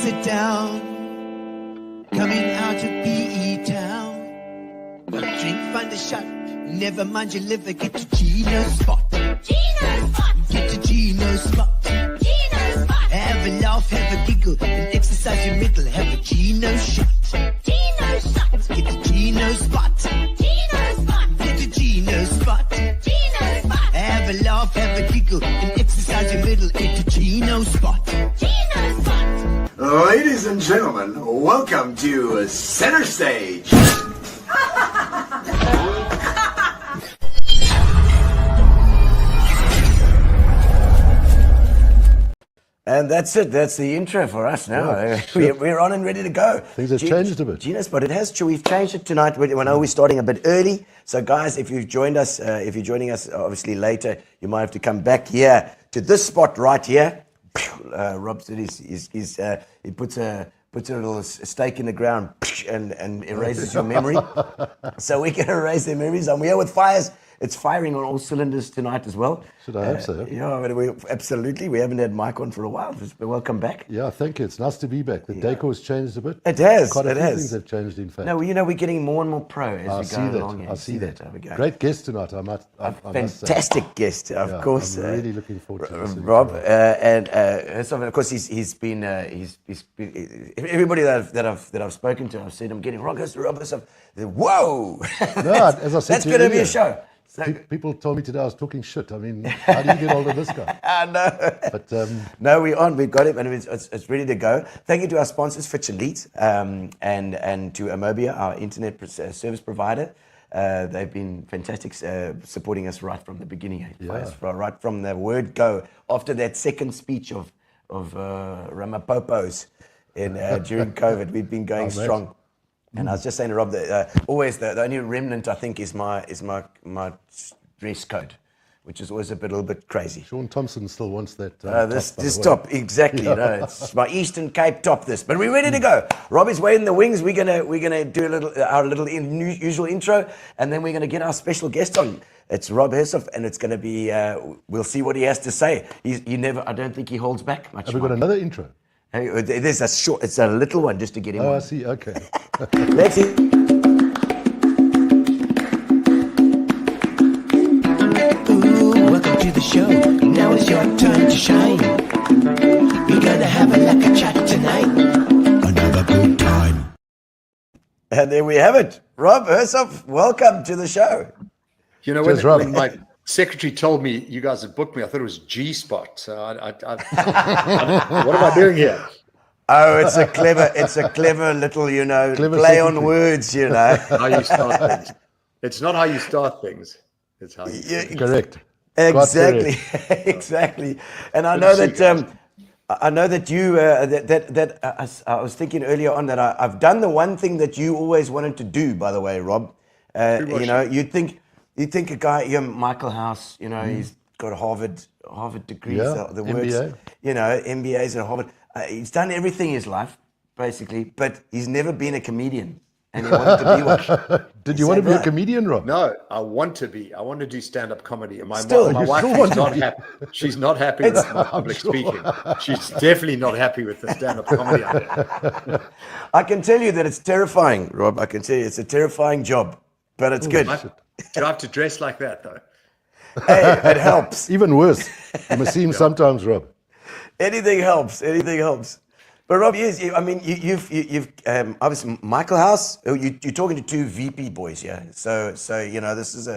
sit down. Coming out of PE town. One drink, find a shot. Never mind your liver, get to Gino's spot. Gino spot. Get to Gino's spot. Gino spot. Have a laugh, have a giggle, and exercise your middle. Have a Gino shot. Gino shot. Get to Gino's spot. Gino spot. Get to Gino's spot. Gino spot. Have a laugh, have a giggle, and exercise your middle. Get to Gino's spot. Gino spot. Ladies and gentlemen, welcome to Center Stage. And that's it. That's the intro for us now. We're on and ready to go. Things have changed a bit. Gino's, but it has. We've changed it tonight. I know we're starting a bit early. So, guys, if you've joined us, if you're joining us obviously later, you might have to come back here to this spot right here. Rob said he puts a little stake in the ground and erases your memory. So we can erase their memories. And we're here with fires. It's firing on all cylinders tonight as well. Should I hope so? Yeah, but absolutely. We haven't had Mike on for a while. Welcome back. Yeah, thank you. It's nice to be back. The decor has changed a bit. It has. Quite a few has. things have changed, in fact. No, we're getting more and more pro as we go along. I see that. There we go. Great guest tonight. I must Fantastic guest, of course. I'm really looking forward to this. Rob, and of course he's been everybody that I've spoken to, I've said I'm getting Rob Hersov. Whoa! No, as I said, that's going to be a show. So, people told me today I was talking shit. I mean, how do you get hold of this guy? I know. But no, we're on. We've got it, and it's ready to go. Thank you to our sponsors, Fitch Elite, and to Amobia, our internet service provider. They've been fantastic, supporting us right from the beginning. Right from the word go. After that second speech of Ramaphosa's during COVID, we've been going strong. And I was just saying to Rob that always the only remnant I think is my dress code, which is always a little bit crazy. Sean Thompson still wants that. This top, exactly. You know, it's my Eastern Cape top. But we're ready to go. Rob is waiting in the wings. We're gonna do our usual intro, and then we're gonna get our special guest on. It's Rob Hersov, and it's gonna be. We'll see what he has to say. I don't think he holds back much. Have we got another intro? There's a short. It's a little one just to get him on. I see. Okay. Let's see. Ooh, welcome to the show. Now it's your time to shine. We're gonna have a chat tonight. Another good time. And there we have it. Rob Hersov, welcome to the show. You know, when my secretary told me you guys had booked me, I thought it was G-Spot. So what am I doing here? Oh, it's a clever little, play on words, How you start things. It's not how you start things. It's how you Correct. Exactly. Exactly. And I know that you I was thinking earlier on that I've done the one thing that you always wanted to do, by the way, Rob. You'd think a guy, Michael House, he's got a Harvard degree, the works, MBA. MBAs at Harvard. He's done everything in his life, basically, but he's never been a comedian, and he wanted to be one. Did you want to be a comedian, Rob? No, I want to be. I want to do stand-up comedy. And my you wife still is not happy. She's not happy with my public speaking. She's definitely not happy with the stand-up comedy idea. I can tell you that it's terrifying, Rob. I can tell you it's a terrifying job, but it's good. Do I have to dress like that, though? Hey, it helps. Even worse. You must see him sometimes, Rob. Anything helps. But Rob, you've obviously Michael House. You're talking to two VP boys here, so this is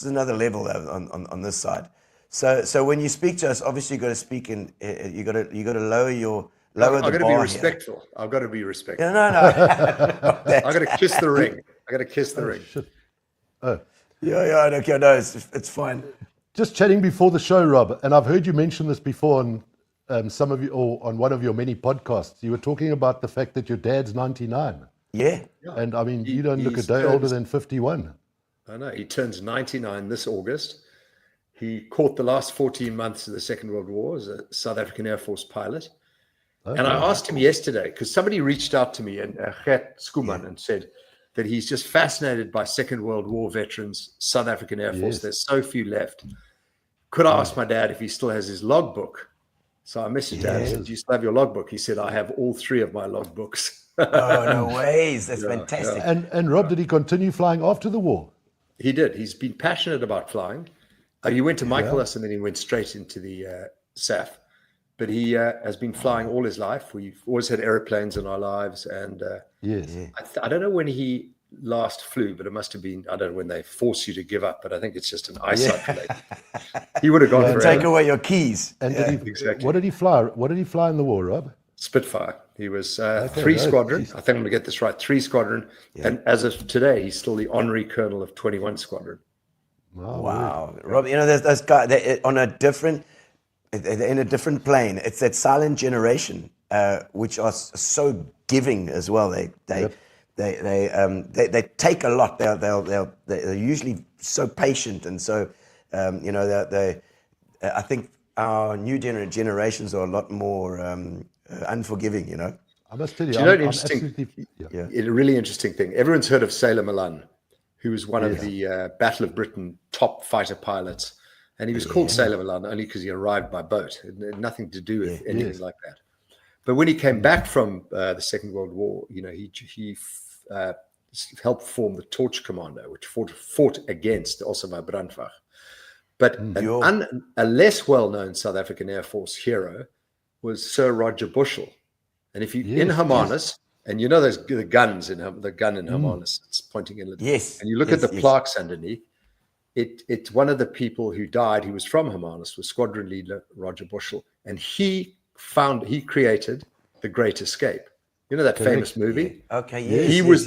another level on this side. So when you speak to us, obviously you got to speak in. You got to lower the bar. I've got to be respectful. Here. I've got to be respectful. No. I've got to kiss the ring. I got to kiss the ring. Shit. Oh. Yeah. Okay, no, it's fine. Just chatting before the show, Rob, and I've heard you mention this before on some of you, or on one of your many podcasts. You were talking about the fact that your dad's 99. Yeah. And I mean, you don't look a day older than 51. I know. He turns 99 this August. He caught the last 14 months of the Second World War as a South African Air Force pilot. Okay. And I asked him yesterday, because somebody reached out to me, and Gert Skuman, and said that he's just fascinated by Second World War veterans, South African Air Force. There's so few left. Could I ask my dad if he still has his logbook? So I messaged Dad and said, "Do you still have your logbook?" He said, "I have all 3 of my logbooks." Oh, no ways. That's fantastic. And Rob, did he continue flying after the war? He did. He's been passionate about flying. He went to Michaelis and then he went straight into the SAF. But he has been flying all his life. We've always had airplanes in our lives. And Yes. I don't know when he last flew, but it must have been, I don't know when they force you to give up, but I think it's just an eyesight related. He would have gone for Take away your keys. And exactly. What did he fly? What did he fly in the war, Rob? Spitfire. He was 3 right. squadron. Jeez. I think I'm going to get this right. 3 squadron. And as of today, he's still the honorary colonel of 21 squadron. Wow. Rob, you know, there's those guys they're on a different, they're in a different plane. It's that silent generation, which are so giving as well. They take a lot. They're usually so patient and so, you know, I think our new generations are a lot more unforgiving, you know. I must tell you, Do you know an I'm interesting, absolutely- a really interesting thing? Everyone's heard of Sailor Malan, who was one of the Battle of Britain top fighter pilots. And he was called Sailor Malan only because he arrived by boat. It had nothing to do with anything like that. But when he came back from the Second World War, you know, he helped form the Torch Commando, which fought against the Osama Brandwehr. But a less well-known South African Air Force hero was Sir Roger Bushell. And if you in Hermanus, and you know the guns in the gun in Hermanus, it's pointing in. Yes. And you look at the plaques underneath. It's one of the people who died. He was from Hermanus, was squadron leader Roger Bushell, and he created the Great Escape. You know that famous movie? Yeah. Okay. Yes. He was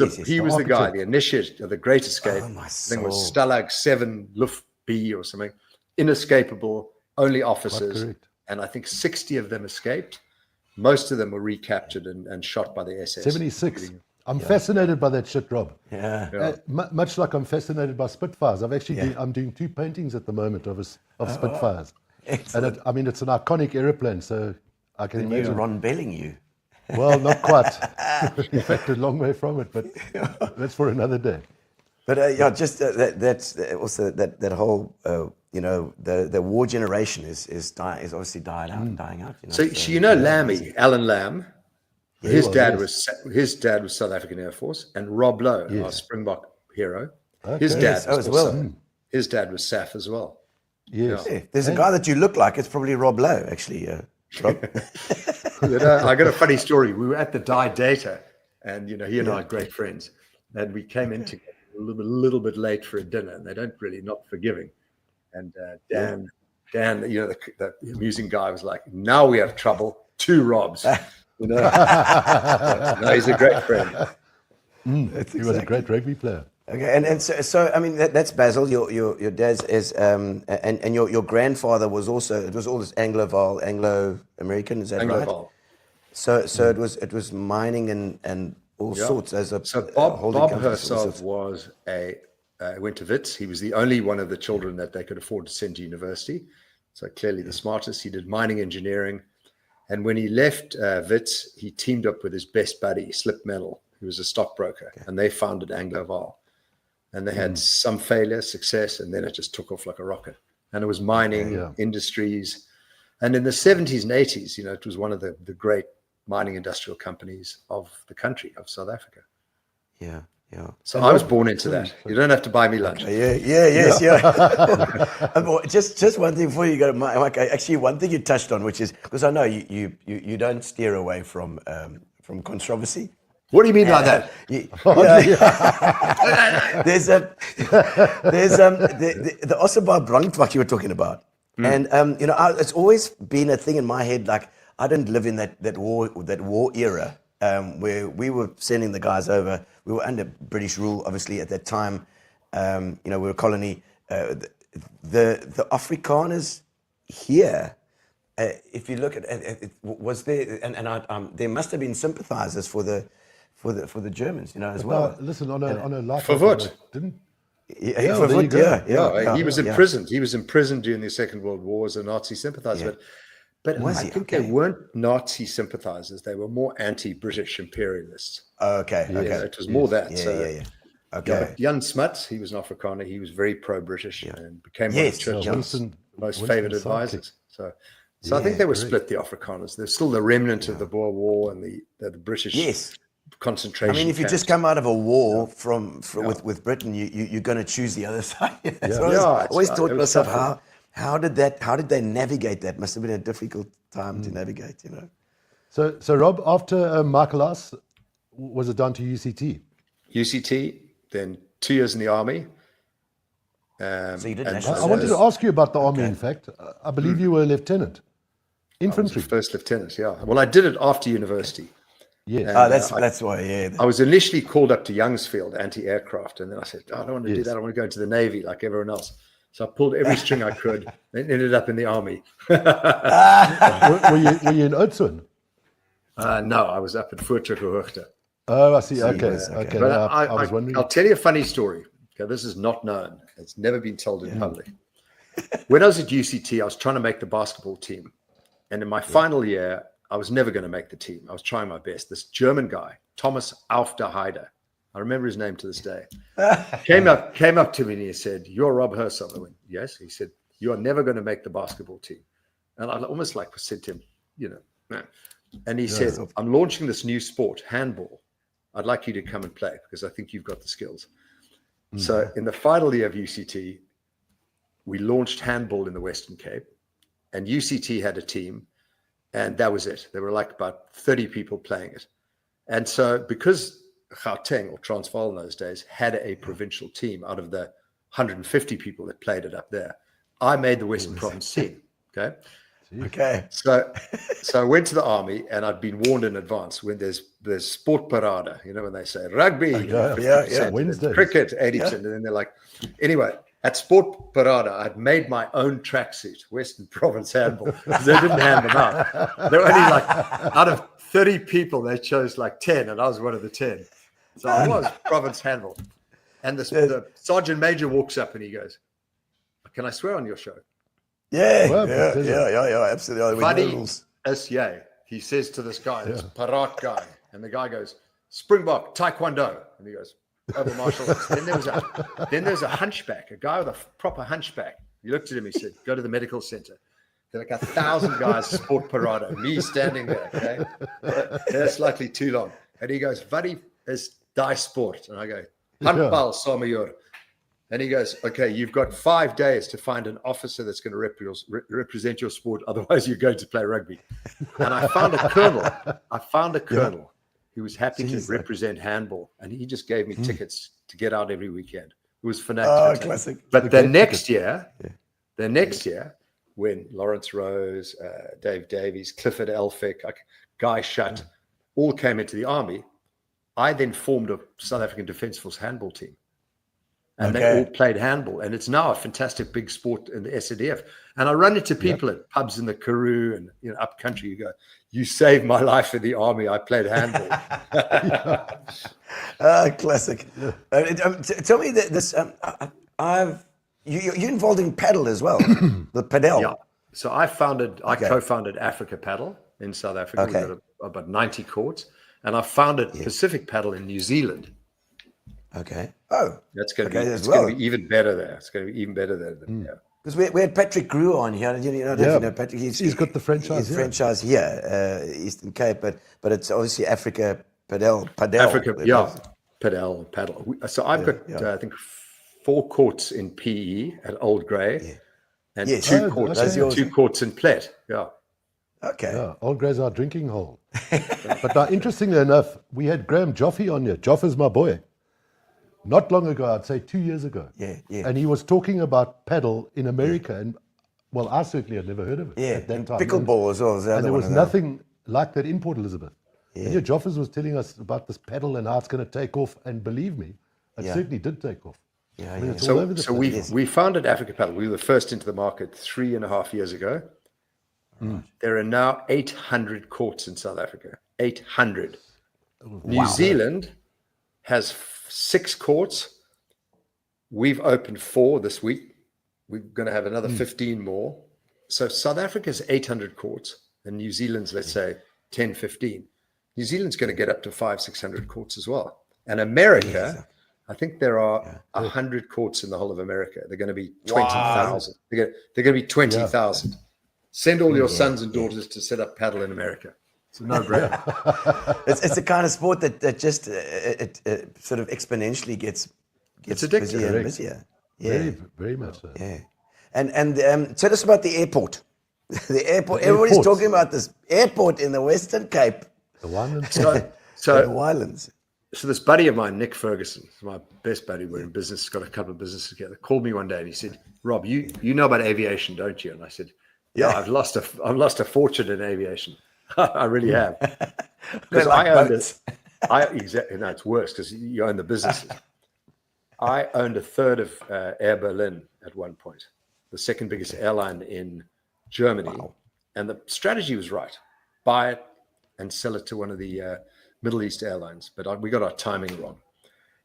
the guy, the initiate of the Great Escape. Oh, my I think it was soul. Stalag 7 Luft B or something. Inescapable, only officers, and I think 60 of them escaped. Most of them were recaptured and shot by the SS. 76. I'm fascinated by that shit, Rob. Yeah. Much like I'm fascinated by Spitfires. I'm doing 2 paintings at the moment of Spitfires. Excellent. And it's an iconic aeroplane, so I can You imagine. Ron Belling you. Well, not quite. In fact, a long way from it, but that's for another day. But just that's also that whole you know the war generation is obviously dying out. You know? So you know Lammy, Alan Lamb. His dad was South African Air Force, and Rob Lowe, our Springbok hero. His dad was as well. His dad was SAF as well. Yes. Yeah, there's a guy that you look like. It's probably Rob Lowe, actually. Rob. I got a funny story. We were at the Die Data, and you know he and I are great friends, and we came in together a little bit late for a dinner, and they don't really not forgiving. And Dan, you know the amusing guy was like, "Now we have trouble. 2 Robs." You know, no, he's a great friend. He was a great rugby player. Okay, and so I mean that's Basil. Your dad's is and your grandfather was also, it was all this Anglo-American. Is that Anglo-Vol. right? So it was mining and all sorts as a So Bob holding company. Hersov was went to Wits. He was the only one of the children that they could afford to send to university. So clearly the smartest. He did mining engineering. And when he left Wits, he teamed up with his best buddy, Slip Metal, who was a stockbroker. And they founded Anglo-Vol. And they had some failure, success, and then it just took off like a rocket. And it was mining, industries. And in the 70s and 80s, you know, it was one of the great mining industrial companies of the country, of South Africa. Yeah. So I was born into that. You don't have to buy me lunch. Yes. Just one thing before you go to Mike. Actually, one thing you touched on, which is because I know you don't steer away from controversy. What do you mean by that? There's the Osama Brandwehr you were talking about, and you know, it's always been a thing in my head. Like I didn't live in that war era where we were sending the guys over. We were under British rule, obviously at that time. You know, we were a colony. The Afrikaners here. If you look at it, was there, and there must have been sympathizers for the Germans, you know, as well. Listen, on a life For what? didn't. He was imprisoned. He was imprisoned during the Second World War as a Nazi sympathizer. But I think they weren't Nazi sympathizers. They were more anti-British imperialists. Okay. It was more that. Okay. But Jan Smuts, he was an Afrikaner. He was very pro-British and became one of Churchill's most favoured advisors. So So I think they were split, the Afrikaners. There's still the remnant of the Boer War and the British Yes. concentration I mean, if you just camps. come out of a war with Britain, you're going to choose the other side. So I always it's thought to it was myself, tough. how did they navigate that? Must have been a difficult time to navigate, you know. So Rob, after Michael Haas, was it down to UCT? UCT, then 2 years in the army. So you did and national I wanted to service. ask you about the army, in fact. I believe you were a lieutenant. I was Infantry. a first lieutenant, yeah. Well, I did it after university. Yes. That's why, yeah. I was initially called up to Youngsfield, anti-aircraft, and then I said, I don't want to do that. I want to go into the Navy like everyone else. So I pulled every string I could and ended up in the army. were you in Oudtshoorn? No, I was up at Voortrekker. Oh, I see. Okay. yes, okay. Okay. But no, I was wondering. I'll tell you a funny story. Okay, this is not known. It's never been told in public. When I was at UCT, I was trying to make the basketball team. And in my final year, I was never going to make the team. I was trying my best. This German guy, Thomas Aufderheide, I remember his name to this day, came up to me and he said, "You're Rob Hersov." I went, "Yes." He said, "You are never going to make the basketball team." And I almost like said to him, you know, "Man." And he said, "I'm launching this new sport, handball. I'd like you to come and play because I think you've got the skills." So in the final year of UCT, we launched handball in the Western Cape, and UCT had a team, and that was it. There were like about 30 people playing it. And so because Gauteng, or Transvaal in those days, had a provincial team out of the 150 people that played it up there, I made the Western Province team. Okay. Okay. So I went to the army, and I'd been warned in advance when there's sport parade, you know, when they say rugby, Yeah. 50%, Wednesdays. cricket, 80%, and then they're like, anyway, at sport parade, I'd made my own tracksuit, Western Province handball, because they didn't hand them out. There were only like, out of 30 people, they chose like 10, and I was one of the 10. So I was Province handball. And the sergeant major walks up and he goes, "Can I swear on your show?" Yeah, Well, yeah, absolutely. With Buddy rules. S.Y. He says to this guy, this Parat guy, and the guy goes, "Springbok, Taekwondo." And he goes, "Over martial arts." Then there's a hunchback, a guy with a proper hunchback. He looked at him, he said, "Go to the medical center." There are like 1,000 guys, sport parade, me standing there, okay? They're slightly too long. And he goes, "What is die sport?" And I go, "Handball, Sommejor." And he goes, "Okay, you've got 5 days to find an officer that's going to represent your sport. Otherwise, you're going to play rugby." And I found a colonel. Who was happy to represent handball. And he just gave me tickets to get out every weekend. It was fantastic. Oh, classic. But the next year, when Lawrence Rose, Dave Davies, Clifford Elphick, Guy Shutt, all came into the army, I then formed a South African Defence Force handball team. And they all played handball. And it's now a fantastic big sport in the SADF. And I run into people at pubs in the Karoo and up country. You go, "You saved my life in the army. I played handball." Classic. Tell me this. You're involved in Padel as well, the Padel. Yeah. So I co-founded Africa Padel in South Africa. Okay. We've got about 90 courts. And I founded Pacific Padel in New Zealand. Okay. Oh, That's going to okay, be, as it's well. going to be even better there. It's going to be even better there. Because we had Patrick Grew on here. You know, Patrick. He's got the franchise He's here. franchise here, Eastern Cape, but it's obviously Africa Padel. Africa, Padel. So I've got, I think, 4 courts in PE at Old Grey and Yes. 2 Oh, courts, that's yours. 2 courts in Plet. Yeah. Okay. Yeah, Old Grey's our drinking hole. But interestingly enough, we had Graham Joffe on here. Joff is my boy. Not long ago, I'd say 2 years ago. Yeah. And he was talking about paddle in America. And, well, I certainly had never heard of it at that time. Pickleball as well. And there was nothing like that in Port Elizabeth. Yeah. And Joffers was telling us about this paddle and how it's going to take off. And believe me, it certainly did take off. Yeah, I mean, it's all over the So place. we founded Africa Padel. We were first into the market 3.5 years ago. There are now 800 courts in South Africa. 800. New Zealand has 6 courts. We've opened 4 this week. We're going to have another 15 more. So South Africa's 800 courts and New Zealand's, let's say, 10, 15. New Zealand's going to get up to 500-600 courts as well. And America, I think there are 100 courts in the whole of America. They're going to be 20,000. They're going to be 20,000. Send all your sons and daughters to set up Padel in America. It's a no-brainer. It's the kind of sport that just it sort of exponentially gets It's addictive. busier and busier. Yeah, Very, very much so. yeah. And tell us about the airport. The airport. Everybody's airport. talking about this airport in the Western Cape, The one and the So Winelands. this buddy of mine, Nick Ferguson, my best buddy, we're in business, got a couple of businesses together, called me one day and he said, Rob, you know about aviation, don't you? And I said, yeah, I've lost a fortune in aviation. I really have. Because like I owned boats. exactly. No, it's worse because you own the businesses. I owned a third of Air Berlin at one point, the second biggest airline in Germany. Wow. And the strategy was right. Buy it and sell it to one of the Middle East airlines. But we got our timing wrong.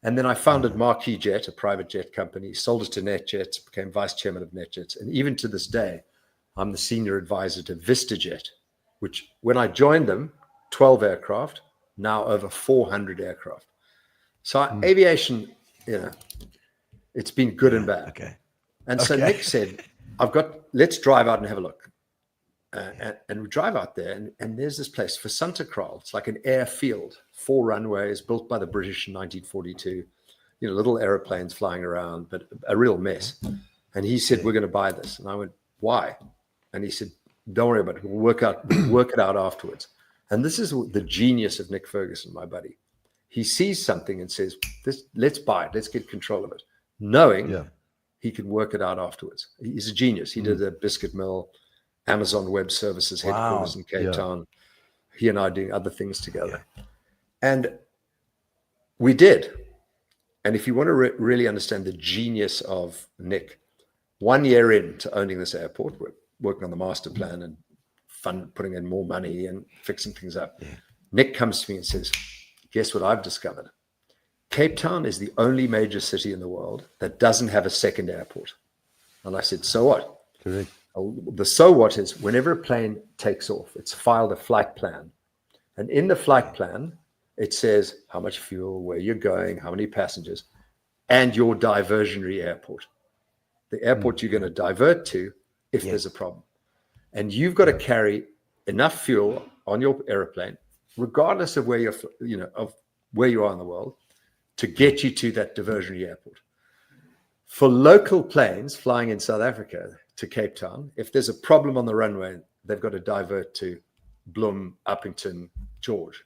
And then I founded Marquis Jet, a private jet company, sold it to NetJets, became vice chairman of NetJets. And even to this day, I'm the senior advisor to VistaJet, which when I joined them, 12 aircraft, now over 400 aircraft. So aviation, it's been good and bad. Okay. And so Nick said, let's drive out and have a look. And we drive out there and there's this place for Santa Cruz. It's like an airfield, 4 runways built by the British in 1942, little airplanes flying around, but a real mess. And he said, we're going to buy this. And I went, why? And he said, don't worry about it. We'll work it out afterwards. And this is the genius of Nick Ferguson, my buddy. He sees something and says, let's buy it. Let's get control of it. Knowing he can work it out afterwards. He's a genius. He did a biscuit mill, Amazon Web Services headquarters in Cape Town. He and I doing other things together. Yeah. And we did. And if you want to really understand the genius of Nick, 1 year into owning this airport, we're working on the master plan and putting in more money and fixing things up. Yeah. Nick comes to me and says, guess what I've discovered? Cape Town is the only major city in the world that doesn't have a second airport. And I said, so what? Correct. The so what is whenever a plane takes off, it's filed a flight plan. And in the flight plan, it says how much fuel, where you're going, how many passengers, and your diversionary airport. The airport you're going to divert to if there's a problem. And you've got to carry enough fuel on your airplane, regardless of where of where you are in the world, to get you to that diversionary airport. For local planes flying in South Africa to Cape Town, if there's a problem on the runway, they've got to divert to Bloem, Uppington, George.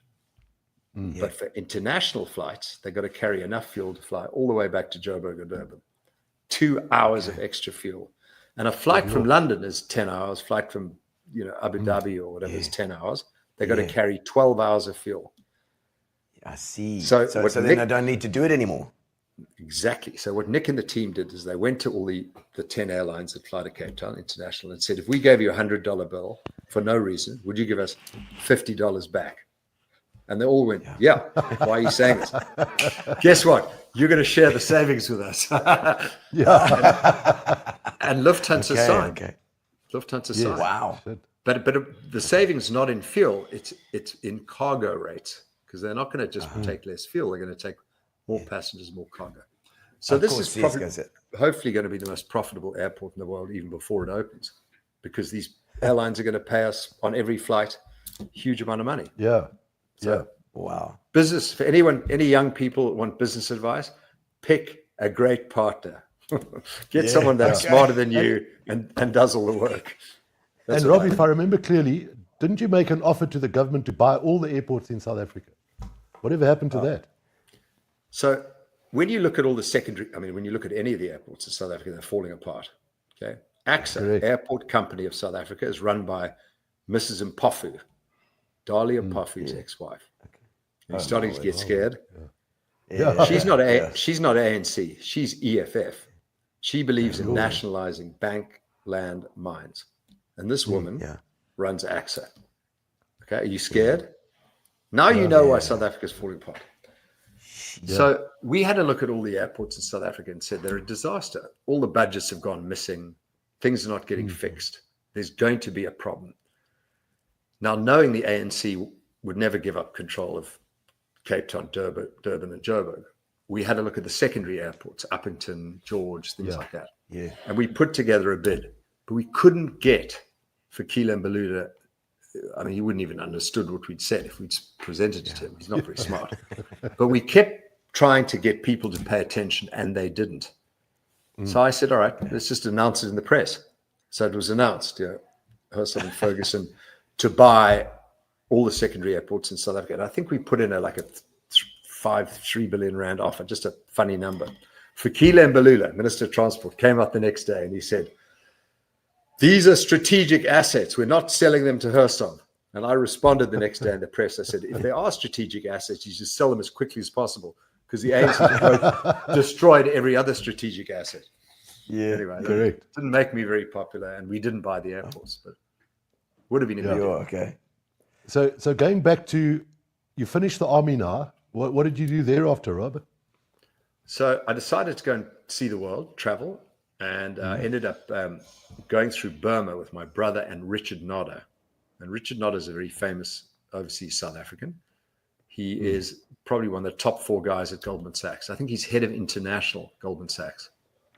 But for international flights, they've got to carry enough fuel to fly all the way back to Joburg or Durban. 2 hours of extra fuel. And a flight from London is 10 hours. Flight from Abu Dhabi or whatever is 10 hours. They've got to carry 12 hours of fuel. I see. So then I don't need to do it anymore. Exactly. So what Nick and the team did is they went to all the 10 airlines that fly to Cape Town International and said, if we gave you a $100 bill for no reason, would you give us $50 back? And they all went, yeah. Why are you saying this? Guess what? You're going to share the savings with us. And Lufthansa signed. Okay. Lufthansa signed. Wow. But the savings not in fuel, it's in cargo rates, because they're not going to just take less fuel. They're going to take more passengers, more cargo. So this is hopefully going to be the most profitable airport in the world even before it opens, because these airlines are going to pay us on every flight huge amount of money. So, wow. Business, for any young people that want business advice, pick a great partner. Get someone that's smarter than you and does all the work. And Rob, if I remember clearly, didn't you make an offer to the government to buy all the airports in South Africa? Whatever happened to that? So when you look at all the secondary, when you look at any of the airports in South Africa, they're falling apart. Okay. AXA, Airport Company of South Africa, is run by Mrs. Mpofu, Dali Mpofu's ex-wife. You're starting to get scared. She's not ANC. She's EFF. She believes in nationalizing bank, land, mines. And this woman runs AXA. Okay, are you scared? Now you know why South Africa is falling apart. So we had a look at all the airports in South Africa and said they're a disaster. All the budgets have gone missing. Things are not getting fixed. There's going to be a problem. Now, knowing the ANC would never give up control of Cape Town, Durban and Joburg, we had a look at the secondary airports, Uppington, George, things like that. And we put together a bid, but we couldn't get Fakile Mbalula, I mean, he wouldn't even understood what we'd said if we'd presented it to him. He's not very smart. But we kept trying to get people to pay attention, and they didn't. So I said, all right, let's just announce it in the press. So it was announced, Hersov and Ferguson to buy all the secondary airports in South Africa. And I think we put in a 3 billion rand offer, just a funny number. Fakile Mbalula, Minister of Transport, came out the next day and he said, these are strategic assets. We're not selling them to Hersov. And I responded the next day in the press. I said, if they are strategic assets, you should sell them as quickly as possible, because the ANC destroyed every other strategic asset. Yeah, anyway, correct. It didn't make me very popular, and we didn't buy the airports, but would have been a good deal. Okay. So going back to, you finished the army now. What did you do thereafter, Rob? So I decided to go and see the world, travel, and ended up going through Burma with my brother and Richard Nodder. And Richard Nodder is a very famous overseas South African. He is probably one of the top 4 guys at Goldman Sachs. I think he's head of international Goldman Sachs.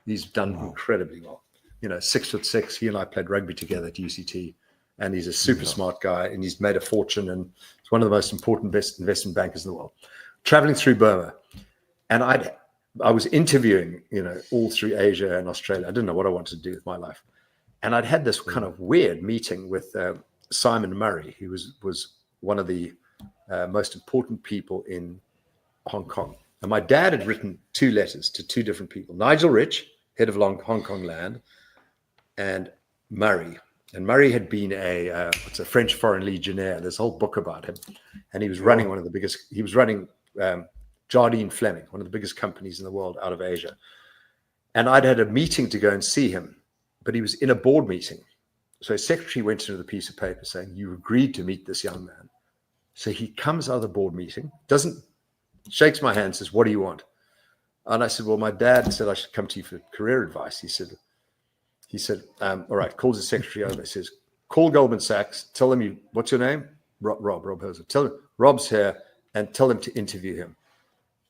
He's done incredibly well. 6'6". He and I played rugby together at UCT, and he's a super smart guy, and he's made a fortune, and he's one of the most important investment bankers in the world. Traveling through Burma, and I was interviewing, all through Asia and Australia. I didn't know what I wanted to do with my life, and I'd had this kind of weird meeting with Simon Murray, who was one of the most important people in Hong Kong. And my dad had written 2 letters to 2 different people: Nigel Rich, head of Hong Kong Land, and Murray. And Murray had been a French foreign legionnaire. There's a whole book about him, and he was running one of the biggest. He was running Jardine Fleming, one of the biggest companies in the world out of Asia. And I'd had a meeting to go and see him, but he was in a board meeting. So his secretary went into the piece of paper saying, you agreed to meet this young man. So he comes out of the board meeting, shakes my hand, says, what do you want? And I said, well, my dad said I should come to you for career advice. He said, all right, calls his secretary over. He says, call Goldman Sachs, tell them what's your name? Rob Hersov. Tell him Rob's here, and tell him to interview him.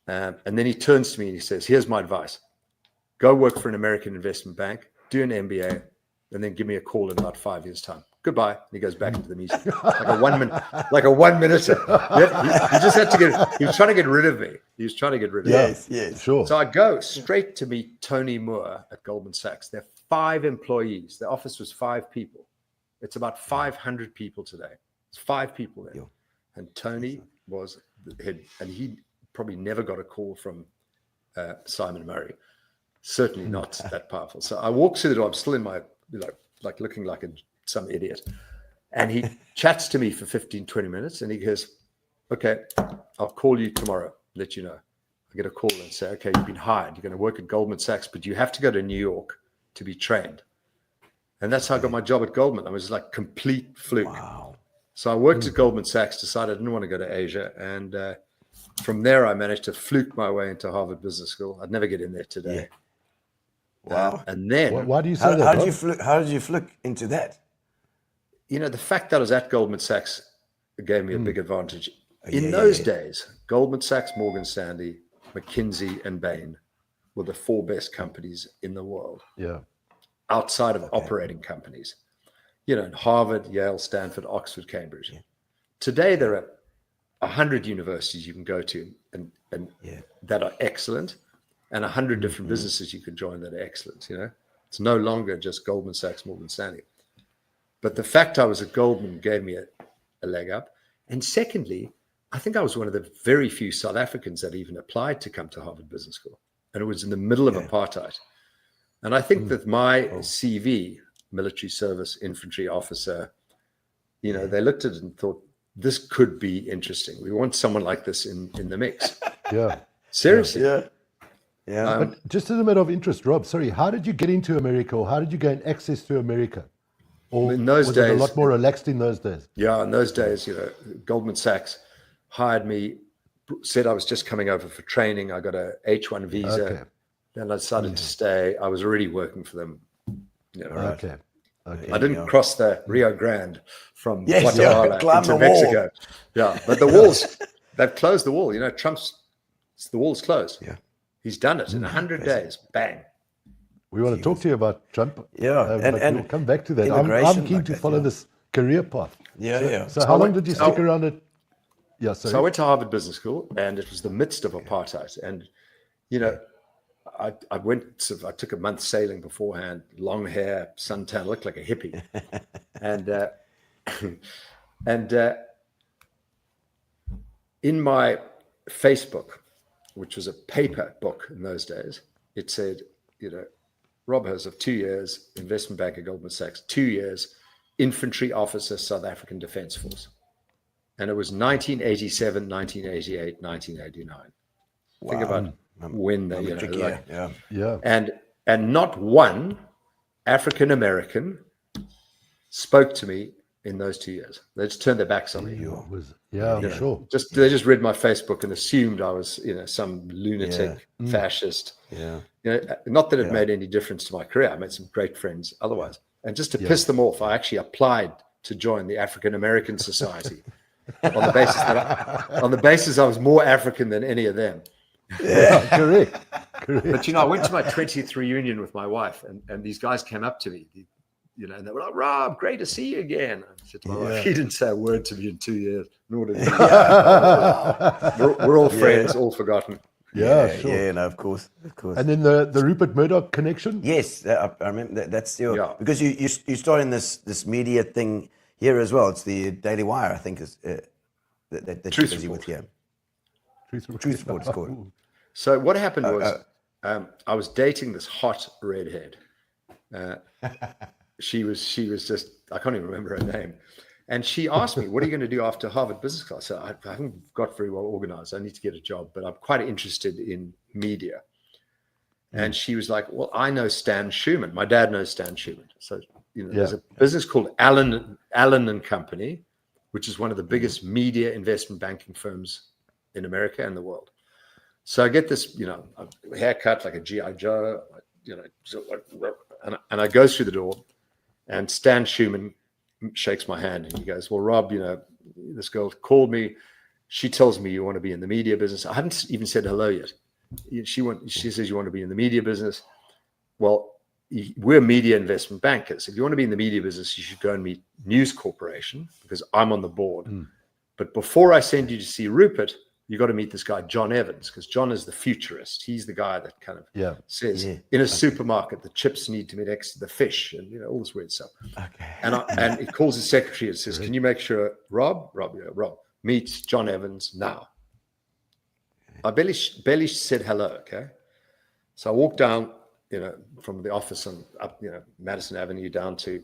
And then he turns to me and he says, here's my advice. Go work for an American investment bank, do an MBA, and then give me a call in about 5 years' time. Goodbye. And he goes back into the meeting like a 1 minute, He just had to he was trying to get rid of me. He was trying to get rid of me. Yes. Sure. So I go straight to meet Tony Moore at Goldman Sachs. There are 5 employees. The office was 5 people. It's about 500 people today. It's 5 people there. And Tony was the head, and he probably never got a call from Simon Murray. Certainly not that powerful. So I walk through the door. I'm still in my, like looking like some idiot. And he chats to me for 15, 20 minutes. And he goes, okay, I'll call you tomorrow, let you know. I get a call and say, okay, you've been hired. You're going to work at Goldman Sachs, but you have to go to New York to be trained. And that's how I got my job at Goldman. I was like complete fluke. Wow. So I worked at Goldman Sachs, decided I didn't want to go to Asia. And from there, I managed to fluke my way into Harvard Business School. I'd never get in there today. Yeah. Wow. And then, Why do you say that? How did you fluke into that? the fact that I was at Goldman Sachs gave me a big advantage. In those days, Goldman Sachs, Morgan Stanley, McKinsey, and Bain were the 4 best companies in the world. Yeah. Outside of operating companies. Harvard, Yale, Stanford, Oxford, Cambridge. Yeah. Today, there are 100 universities you can go to and that are excellent, and 100 different businesses you can join that are excellent. It's no longer just Goldman Sachs, Morgan Stanley. But the fact I was at Goldman gave me a leg up. And secondly, I think I was one of the very few South Africans that even applied to come to Harvard Business School. And it was in the middle of apartheid. And I think that my CV, military service, infantry officer, they looked at it and thought, this could be interesting. We want someone like this in the mix. Yeah. Seriously. Yeah. But just as a matter of interest, Rob, sorry, how did you get into America, or how did you gain access to America? Or in those was days, it a lot more relaxed in those days? Yeah, in those days, Goldman Sachs hired me, said I was just coming over for training. I got a H1 visa. Okay. Then I decided to stay. I was already working for them. Okay. I didn't cross the Rio Grande from Guatemala climb into the Mexico. wall. Yeah, but the walls, they've closed the wall. The wall's closed. Yeah. He's done it in 100 days. Bang. We want to talk to you about Trump. Yeah, but and we'll come back to that. immigration I'm keen like to that, follow yeah. this career path. Yeah. So how long did you stick around at? Yeah, sorry. So I went to Harvard Business School, and it was the midst of apartheid. And I took a month sailing beforehand, long hair, suntan, looked like a hippie, and in my Facebook, which was a paper book in those days, it said, Rob Hersov, 2 years, investment banker, Goldman Sachs, 2 years, infantry officer, South African Defence Force. And it was 1987, 1988, 1989. Wow. Think about when they, Yeah. and not one African American spoke to me in those 2 years. They just turned their backs on me. I'm sure. They just read my Facebook and assumed I was, some lunatic fascist. Yeah. Not that it made any difference to my career. I made some great friends otherwise. And just to piss them off, I actually applied to join the African American Society on the basis I was more African than any of them. Yeah, correct. But I went to my 20th reunion with my wife, and these guys came up to me, and they were like, "Rob, great to see you again." I said to my wife, "He didn't say a word to me in 2 years, nor did he." We're all friends, all forgotten. Yeah, sure. Yeah, no, of course. And then the Rupert Murdoch connection? Yes, I remember that's still because you're starting this media thing here as well. It's the Daily Wire, I think, is that you're busy with here. Truth Report is called. So what happened was I was dating this hot redhead. She was just, I can't even remember her name. And she asked me, "What are you going to do after Harvard Business School?" I said, "I haven't got very well organized. I need to get a job, but I'm quite interested in media." And she was like, "Well, I know Stan Schumann. My dad knows Stan Schumann. So, there's a business called Allen and Company, which is one of the biggest media investment banking firms in America and the world." So I get this, haircut like a G.I. Joe, and I go through the door, and Stan Schumann shakes my hand and he goes, "Well, Rob, this girl called me. She tells me you want to be in the media business." I haven't even said hello yet. She says you want to be in the media business. Well, we're media investment bankers. If you want to be in the media business, you should go and meet News Corporation because I'm on the board. But before I send you to see Rupert, you got to meet this guy, John Evans, because John is the futurist. He's the guy that kind of says in a supermarket, the chips need to be next to the fish and, all this weird stuff. Okay. And he calls his secretary and says, "Can you make sure Rob, meet John Evans now?" I barely said hello. Okay. So I walked down, from the office and up, Madison Avenue down to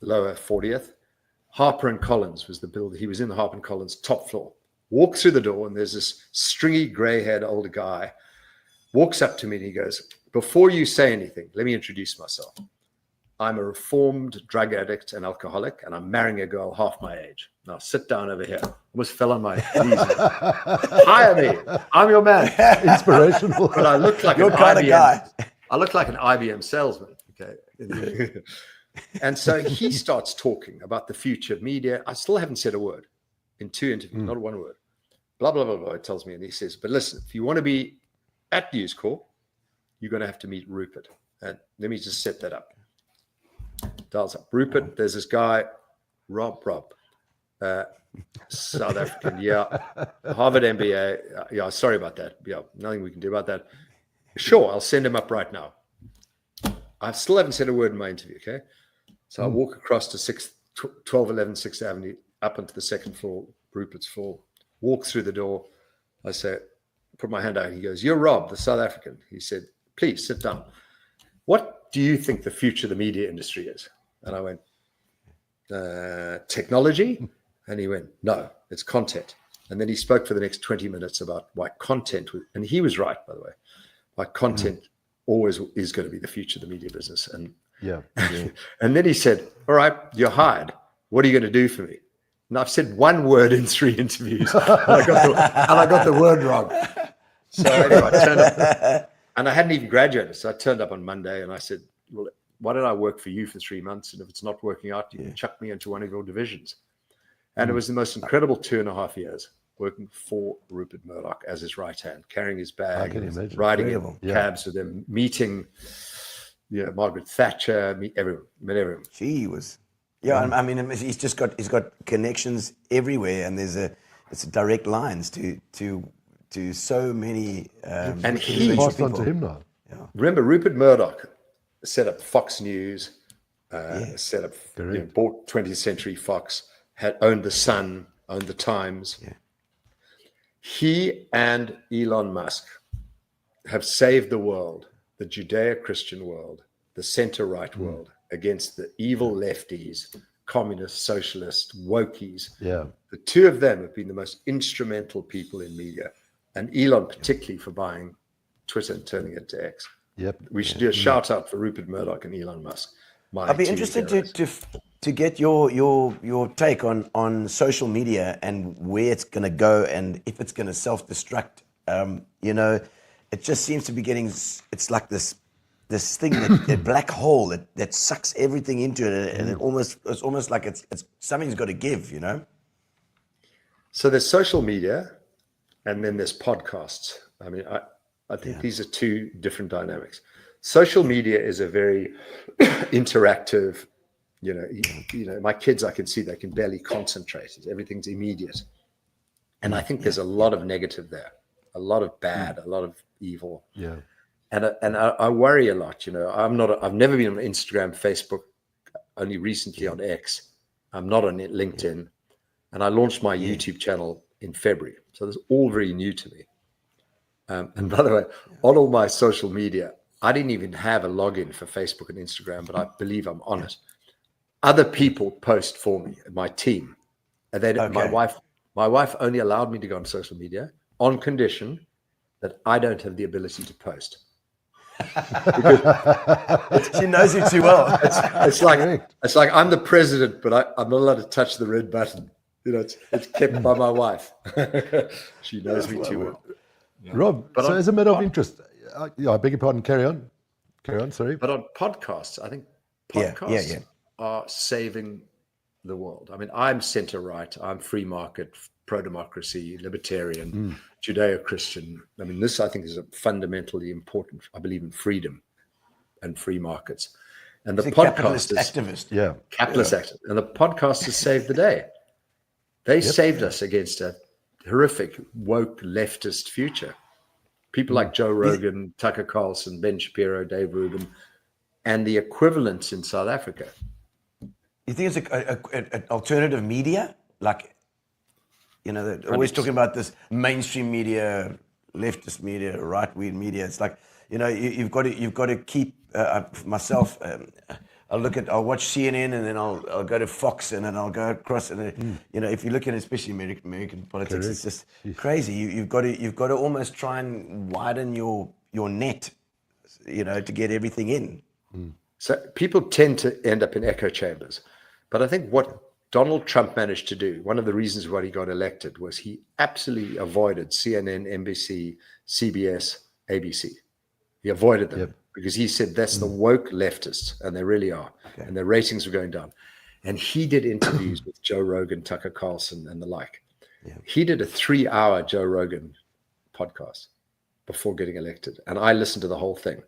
lower 40th. Harper and Collins was the building. He was in the Harper and Collins top floor. Walk through the door, and there's this stringy, gray-haired older guy. Walks up to me, and he goes, "Before you say anything, let me introduce myself. I'm a reformed drug addict and alcoholic, and I'm marrying a girl half my age. Now sit down over here." Almost fell on my knees. "Hire me. I'm your man." Inspirational. But I look like Your an kind of IBM. guy. I look like an IBM salesman. Okay. And so he starts talking about the future of media. I still haven't said a word in 2 interviews, not one word. Blah, blah, blah, blah, it tells me. And he says, "But listen, if you want to be at News Corp, you're going to have to meet Rupert." And let me just set that up. Dials up. Rupert, there's this guy, Rob, South African, Harvard MBA. Sorry about that. Nothing we can do about that. Sure, I'll send him up right now. I still haven't said a word in my interview, okay? So I walk across to 1211 6th Avenue, up onto the second floor, Rupert's floor, walk through the door. I say, put my hand out. He goes, "You're Rob, the South African." He said, "Please sit down. What do you think the future of the media industry is?" And I went, "Technology?" And he went, "No, it's content." And then he spoke for the next 20 minutes about why content was, and he was right, by the way, why content always is going to be the future of the media business. And and then he said, "All right, you're hired. What are you going to do for me?" And I've said one word in 3 interviews, and I got the word wrong. So anyway, I turned up, and I hadn't even graduated. So I turned up on Monday, and I said, "Well, why don't I work for you for 3 months? And if it's not working out, you can chuck me into one of your divisions." And it was the most incredible 2.5 years working for Rupert Murdoch as his right hand, carrying his bag, riding in cabs with him, meeting Margaret Thatcher, met everyone. Gee was, yeah. I mean, he's got connections everywhere, and it's direct lines to so many. And It's passed on to him now. Remember, Rupert Murdoch set up Fox News, set up, bought 20th Century Fox, had owned the Sun, owned the Times. Yeah. He and Elon Musk have saved the world, the Judeo-Christian world, the center-right world, against the evil lefties, communists, socialists, wokies. Yeah. The two of them have been the most instrumental people in media, and Elon particularly for buying Twitter and turning it to X. Yep. We should do a shout out for Rupert Murdoch and Elon Musk. I'd be interested to get your take on social media and where it's going to go and if it's going to self-destruct. It just seems to be getting. It's like this thing that black hole that sucks everything into it, and it's almost like it's something's got to give. So there's social media, and then there's podcasts. I mean, I think these are two different dynamics. Social media is a very interactive, my kids, I can see they can barely concentrate. Everything's immediate. And I think there's a lot of negative there, a lot of bad, a lot of evil. Yeah. And I worry a lot, I've never been on Instagram, Facebook, only recently on X. I'm not on LinkedIn. And I launched my YouTube channel in February. So this is all very new to me. And by the way, on all my social media, I didn't even have a login for Facebook and Instagram, but I believe I'm on it. Other people post for me, my team. And then my wife only allowed me to go on social media on condition that I don't have the ability to post. She knows you too well. It's like I'm the president, but I'm not allowed to touch the red button. It's kept by my wife. She knows me too well. Rob, so as a matter of interest, I beg your pardon, carry on, sorry. But on podcasts, I think podcasts are saving the world. I mean, I'm center-right, I'm free market, pro-democracy, libertarian, Judeo-Christian. I mean, this, I think, is a fundamentally important. I believe in freedom and free markets. And the podcast capitalist activist. Yeah. Capitalist activist. And the podcast has saved the day. They saved us against a horrific, woke, leftist future. People like Joe Rogan, Tucker Carlson, Ben Shapiro, Dave Rubin, and the equivalents in South Africa. You think it's an alternative media? Like, they're always talking about this mainstream media, leftist media, right-wing media. It's like, you've got to keep myself. I'll watch CNN and then I'll go to Fox and then I'll go across and then, if you look at especially American politics, it's just crazy. You've got to almost try and widen your net, to get everything in. So people tend to end up in echo chambers, but I think what Donald Trump managed to do, one of the reasons why he got elected, was he absolutely avoided CNN, NBC, CBS, ABC. He avoided them. Because he said that's the woke leftists, and they really are, and their ratings were going down. And he did interviews with Joe Rogan, Tucker Carlson, and the like. He did a 3-hour Joe Rogan podcast before getting elected, and I listened to the whole thing.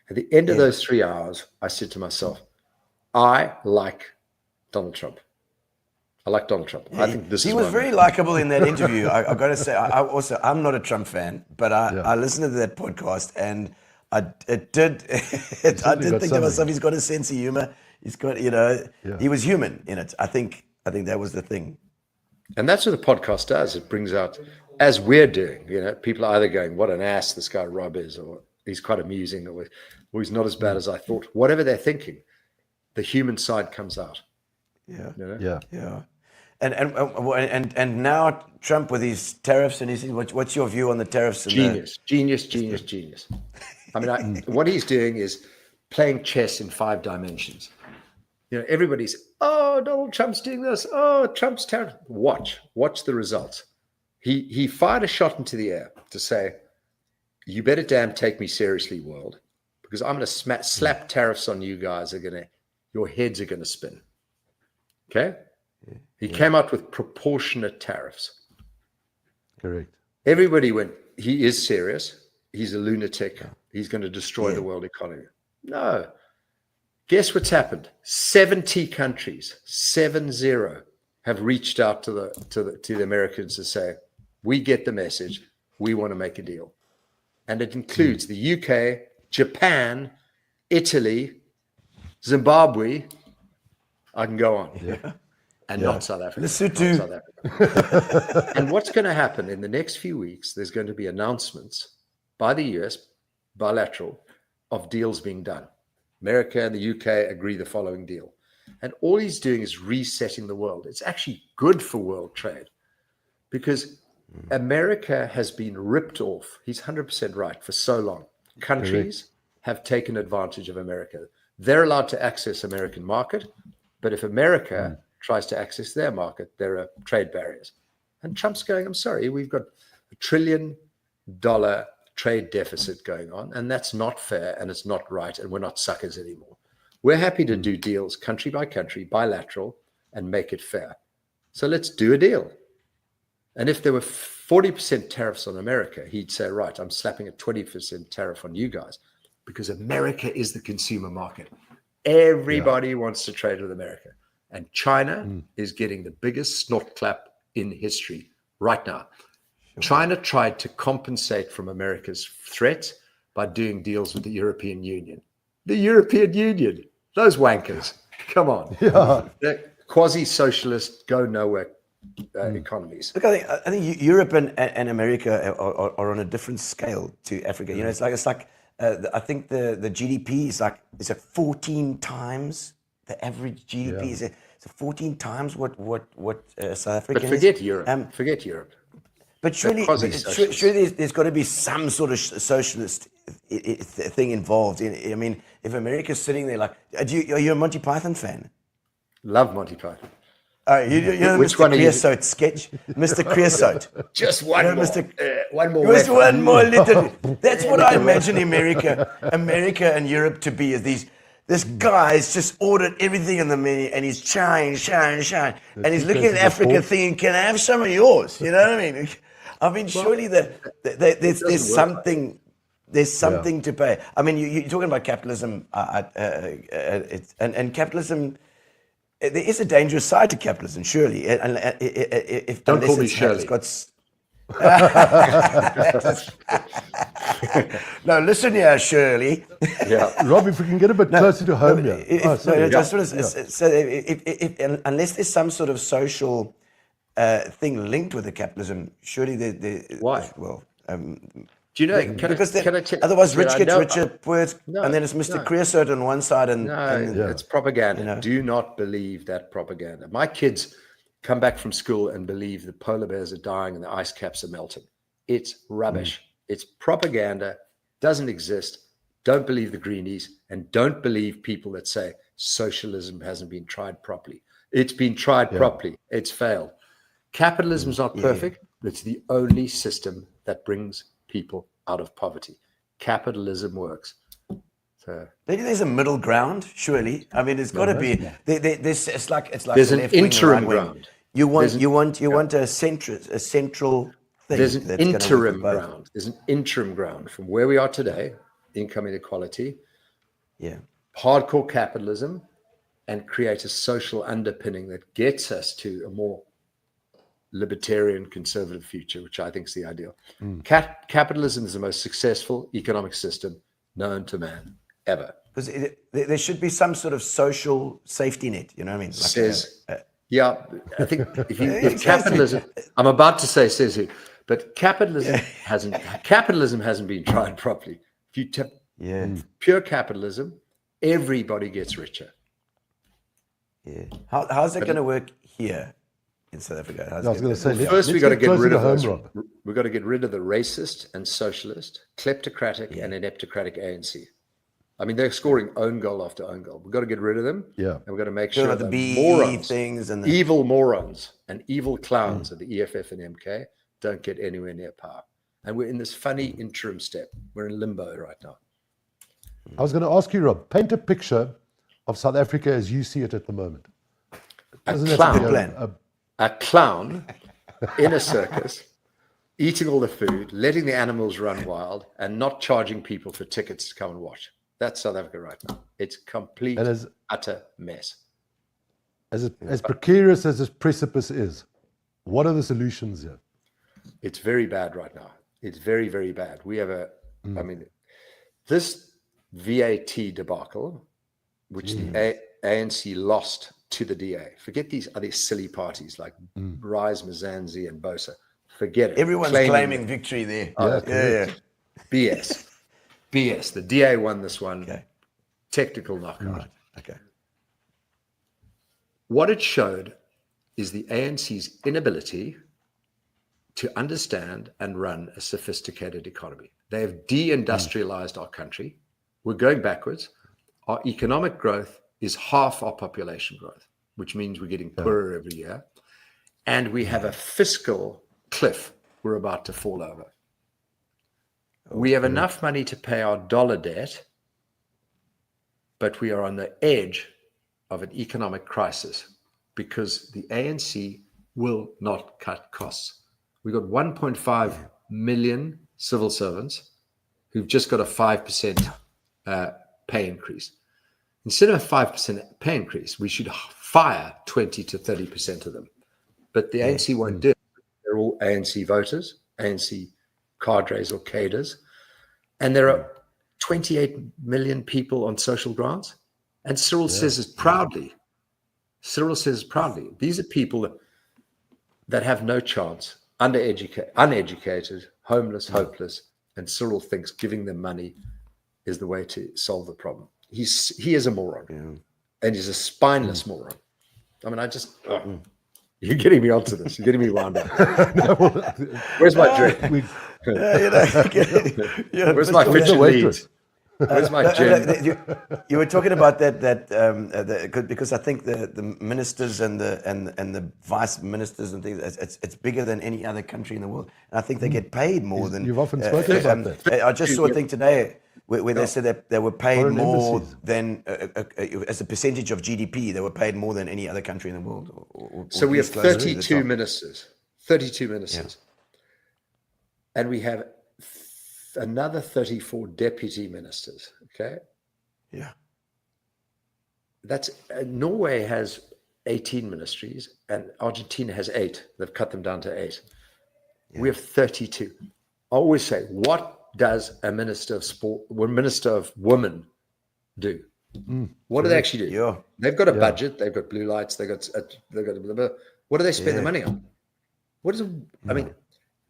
At the end of those 3 hours, I said to myself, I like Donald Trump. I like Donald Trump. I think this is. He was very likable in that interview. I've got to say, I'm not a Trump fan, but I listened to that podcast and I did think to myself, he's got a sense of humor. He's got, he was human in it. I think that was the thing. And that's what the podcast does. It brings out, as we're doing, people are either going, what an ass this guy Rob is, or he's quite amusing, or he's not as bad as I thought. Whatever they're thinking, the human side comes out. Yeah. And now Trump with his tariffs and his, what's your view on the tariffs? And Genius. I mean, what he's doing is playing chess in 5 dimensions. Everybody's, Donald Trump's doing this. Trump's tariff. Watch the results. He fired a shot into the air to say, you better damn take me seriously, world, because I'm going to slap tariffs on you guys. Your heads are going to spin. Okay. He came out with proportionate tariffs. Correct. Everybody went, he is serious. He's a lunatic. He's going to destroy the world economy. No, Guess what's happened? 70 countries, 70, have reached out to the Americans to say, we get the message, we want to make a deal. And it includes the UK, Japan, Italy, Zimbabwe. I can go on. And not South Africa. Lesotho. Not South Africa. And what's going to happen in the next few weeks, there's going to be announcements by the US, bilateral, of deals being done. America and the UK agree the following deal. And all he's doing is resetting the world. It's actually good for world trade because America has been ripped off. He's 100% right for so long. Countries have taken advantage of America. They're allowed to access American market, but if America tries to access their market, there are trade barriers. And Trump's going, I'm sorry, we've got $1 trillion trade deficit going on, and that's not fair, and it's not right, and we're not suckers anymore. We're happy to do deals country by country, bilateral, and make it fair. So let's do a deal. And if there were 40% tariffs on America, he'd say, right, I'm slapping a 20% tariff on you guys, because America is the consumer market. Everybody wants to trade with America. And China is getting the biggest snort clap in history right now. China tried to compensate from America's threat by doing deals with the European Union. The European Union, those wankers, come on. They're quasi-socialist, go nowhere economies. Look, I think Europe and America are on a different scale to Africa. You know, it's like I think the GDP is like 14 times the average GDP. Is 14 times what South Africa But forget Europe. Forget Europe. But surely there's got to be some sort of socialist thing involved. I mean, if America's sitting there like, are you a Monty Python fan? Love Monty Python. You know Which Mr. one are you? Creosote sketch? Mr. Creosote. Just one more. One more. Just one more little. That's what I imagine America and Europe to be, is this guy's just ordered everything in the menu and he's shine. And he's looking at Africa thinking, can I have some of yours? You know what I mean? I mean, surely there's something to pay. I mean, you're talking about capitalism, and capitalism. There is a dangerous side to capitalism, surely. Don't call me Shirley. No, listen here, Shirley. Rob, if we can get a bit closer to home here. Unless there's some sort of social thing linked with the capitalism, surely Why? Well, do you know? Otherwise, rich gets richer, poor, and then it's Mr. Creosote on one side, and it's propaganda. You know? Do not believe that propaganda. My kids come back from school and believe the polar bears are dying and the ice caps are melting. It's rubbish. It's propaganda. Doesn't exist. Don't believe the greenies, and don't believe people that say socialism hasn't been tried properly. It's been tried properly. It's failed. Capitalism is not perfect, but it's the only system that brings people out of poverty. Capitalism works. So maybe there's a middle ground. Surely, I mean, it's got to be. It's like there's an interim ground. You want a central thing. There's an interim ground. There's an interim ground from where we are today, income inequality, hardcore capitalism, and create a social underpinning that gets us to a more libertarian, conservative future, which I think is the ideal. Capitalism is the most successful economic system known to man ever. Because there should be some sort of social safety net. You know what I mean? I think if capitalism, I'm about to say says who, but capitalism hasn't been tried properly. If you take pure capitalism, everybody gets richer. Yeah. How's it going to work here in South Africa? I was going to say, first we got to get rid of those. We've got to get rid of the racist and socialist, kleptocratic and ineptocratic ANC. I mean, they're scoring own goal after own goal. We've got to get rid of them. Yeah. And we've got to make sure the the morons, things and evil morons and evil clowns of the EFF and MK don't get anywhere near power. And we're in this funny interim step. We're in limbo right now. I was going to ask you, Rob, paint a picture of South Africa as you see it at the moment. A clown in a circus, eating all the food, letting the animals run wild, and not charging people for tickets to come and watch. That's South Africa right now. It's complete, And utter mess. as precarious as this precipice is, what are the solutions here? It's very bad right now. It's very, very bad. We have I mean, this VAT debacle, which the ANC lost to the DA. Forget these other silly parties like Rise, Mzansi, and Bosa. Forget it. Everyone's claiming victory there. Yeah. BS. BS. The DA won this one. Okay. Technical knockout. Right. Okay. What it showed is the ANC's inability to understand and run a sophisticated economy. They have deindustrialized our country. We're going backwards. Our economic growth is half our population growth, which means we're getting poorer every year. And we have a fiscal cliff we're about to fall over. We have enough money to pay our dollar debt, but we are on the edge of an economic crisis because the ANC will not cut costs. We've got 1.5 million civil servants who've just got a 5% pay increase. Instead of a 5% pay increase, we should fire 20 to 30% of them. But the ANC won't do it. They're all ANC voters, ANC cadres or cadres. And there are 28 million people on social grants. And Cyril says it proudly. Cyril says proudly, these are people that have no chance, uneducated, homeless, hopeless. And Cyril thinks giving them money is the way to solve the problem. He is a moron. And he's a spineless moron. I mean, you're getting me onto this. You're getting me wound up. Where's my drink? Where's my fidget leads? Where's my gin? You were talking about that because I think the ministers and the vice ministers and things, it's bigger than any other country in the world. And I think they get paid more than. You've often spoken about that. I just saw a thing today where they said that they were paid more than, as a percentage of GDP, they were paid more than any other country in the world. So we have 32 ministers. 32 ministers. Yeah. And we have another 34 deputy ministers. Okay. Yeah. That's Norway has 18 ministries and Argentina has 8. They've cut them down to 8. Yeah. We have 32. I always say, what does a minister of sport, minister of women do? What do they actually do? Yeah. They've got a budget. They've got blue lights. They've got what do they spend the money on? I mean,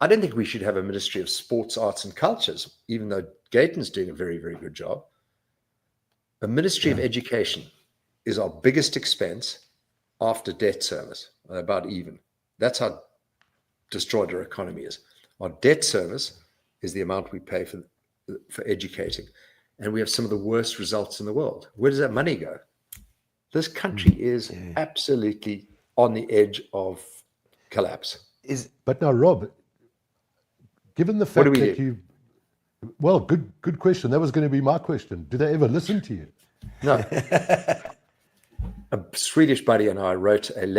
I don't think we should have a ministry of sports, arts, and cultures, even though Gayton's doing a very, very good job. A ministry of education is our biggest expense after debt service, about even. That's how destroyed our economy is. Our debt service is the amount we pay for educating. And we have some of the worst results in the world. Where does that money go? This country is absolutely on the edge of collapse. But now, Rob, given the fact that do? well, good question. That was going to be my question. Do they ever listen to you? No. A Swedish buddy and I wrote an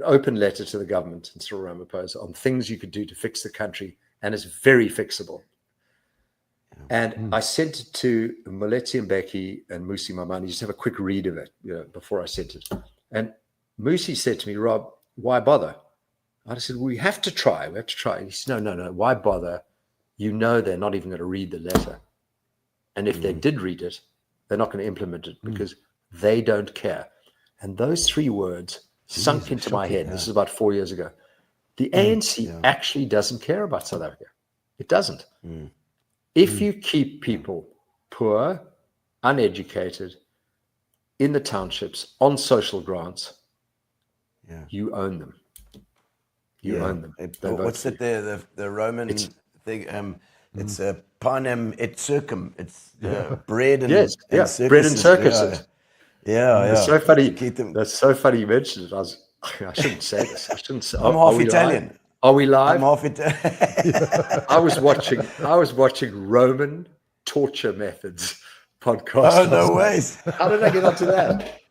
open letter to the government and Cyril Ramaphosa on things you could do to fix the country, and it's very fixable. And I sent it to Moletsi and Becky and Musi Mamani, just have a quick read of it, before I sent it. And Musi said to me, Rob, why bother? I said, we have to try. We have to try. And he said, no. Why bother? They're not even going to read the letter. And if they did read it, they're not going to implement it because they don't care. And those 3 words sunk into my head. This is about 4 years ago. The ANC actually doesn't care about South Africa. It doesn't. If you keep people poor, uneducated, in the townships, on social grants, you own them. You own them. What's it there? The Roman thing. It's panem et circum. It's bread and circuses. Bread and circuses. Yeah. It's so funny. That's so funny you mentioned it. I shouldn't say this. I'm half Italian. Are we live? I'm half Italian. I was watching Roman torture methods podcast. Oh, no ways. How did I get onto that?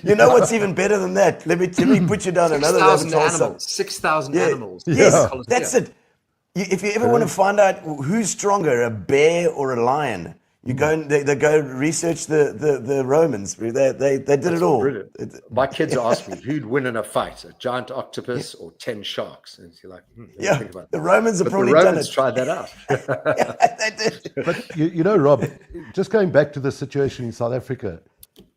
You know what's even better than that? Let me put you down another 6,000 animals. 6,000 animals. Yes, that's it. If you ever want to find out who's stronger, a bear or a lion, You go and they go research the Romans. They did it all. Brilliant. My kids ask me who'd win in a fight, a giant octopus or 10 sharks, and you're like, Yeah, think about the that. Romans have But probably the done Romans it. tried that out. Yeah, they did. But you know, Rob, just going back to the situation in South Africa,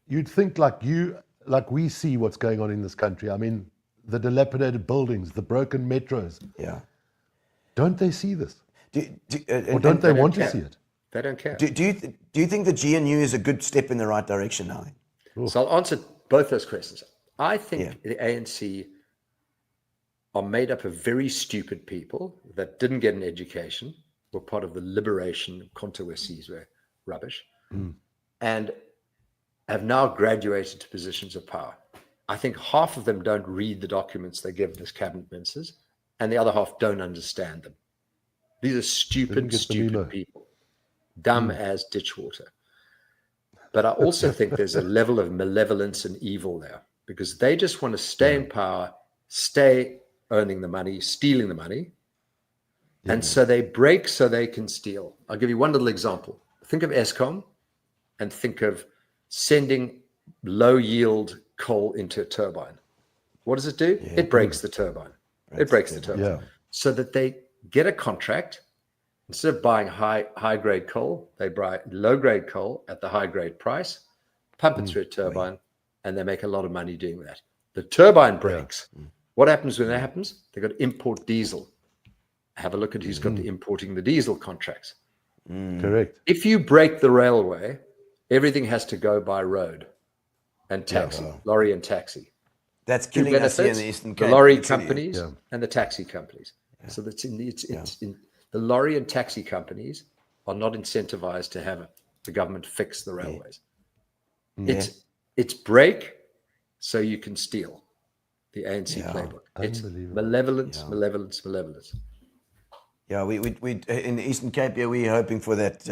you'd think like we see what's going on in this country. I mean, the dilapidated buildings, the broken metros. Yeah. Don't they see this? Or Or don't they want to care. see it? They don't care. Do you think the GNU is a good step in the right direction now? So I'll answer both those questions. I think the ANC are made up of very stupid people that didn't get an education, were part of the liberation controversies were rubbish, and have now graduated to positions of power. I think half of them don't read the documents they give as cabinet ministers, and the other half don't understand them. These are Didn't get the memo. stupid people, dumb as ditch water. But I also think there's a level of malevolence and evil there, because they just want to stay in power, stay earning the money, stealing the money. And so they break so they can steal. I'll give you one little example. Think of Eskom and think of sending low yield coal into a turbine. What does it do? It breaks the turbine. It breaks the turbine. Yeah. So that they get a contract. Instead of buying high grade coal, they buy low grade coal at the high grade price, pump it through a turbine, and they make a lot of money doing that. The turbine breaks. What happens when that happens? They've got to import diesel. Have a look at who's got the importing the diesel contracts. Correct. If you break the railway, everything has to go by road and taxi, lorry and taxi. That's Who killing us here in benefits? the Eastern The Cape. lorry Literally. companies and the taxi companies. So that's in the lorry and taxi companies are not incentivized to have the government fix the railways. It's break so you can steal. The ANC playbook. It's malevolence, malevolence, malevolence. Yeah, we in the Eastern Cape, we're hoping for that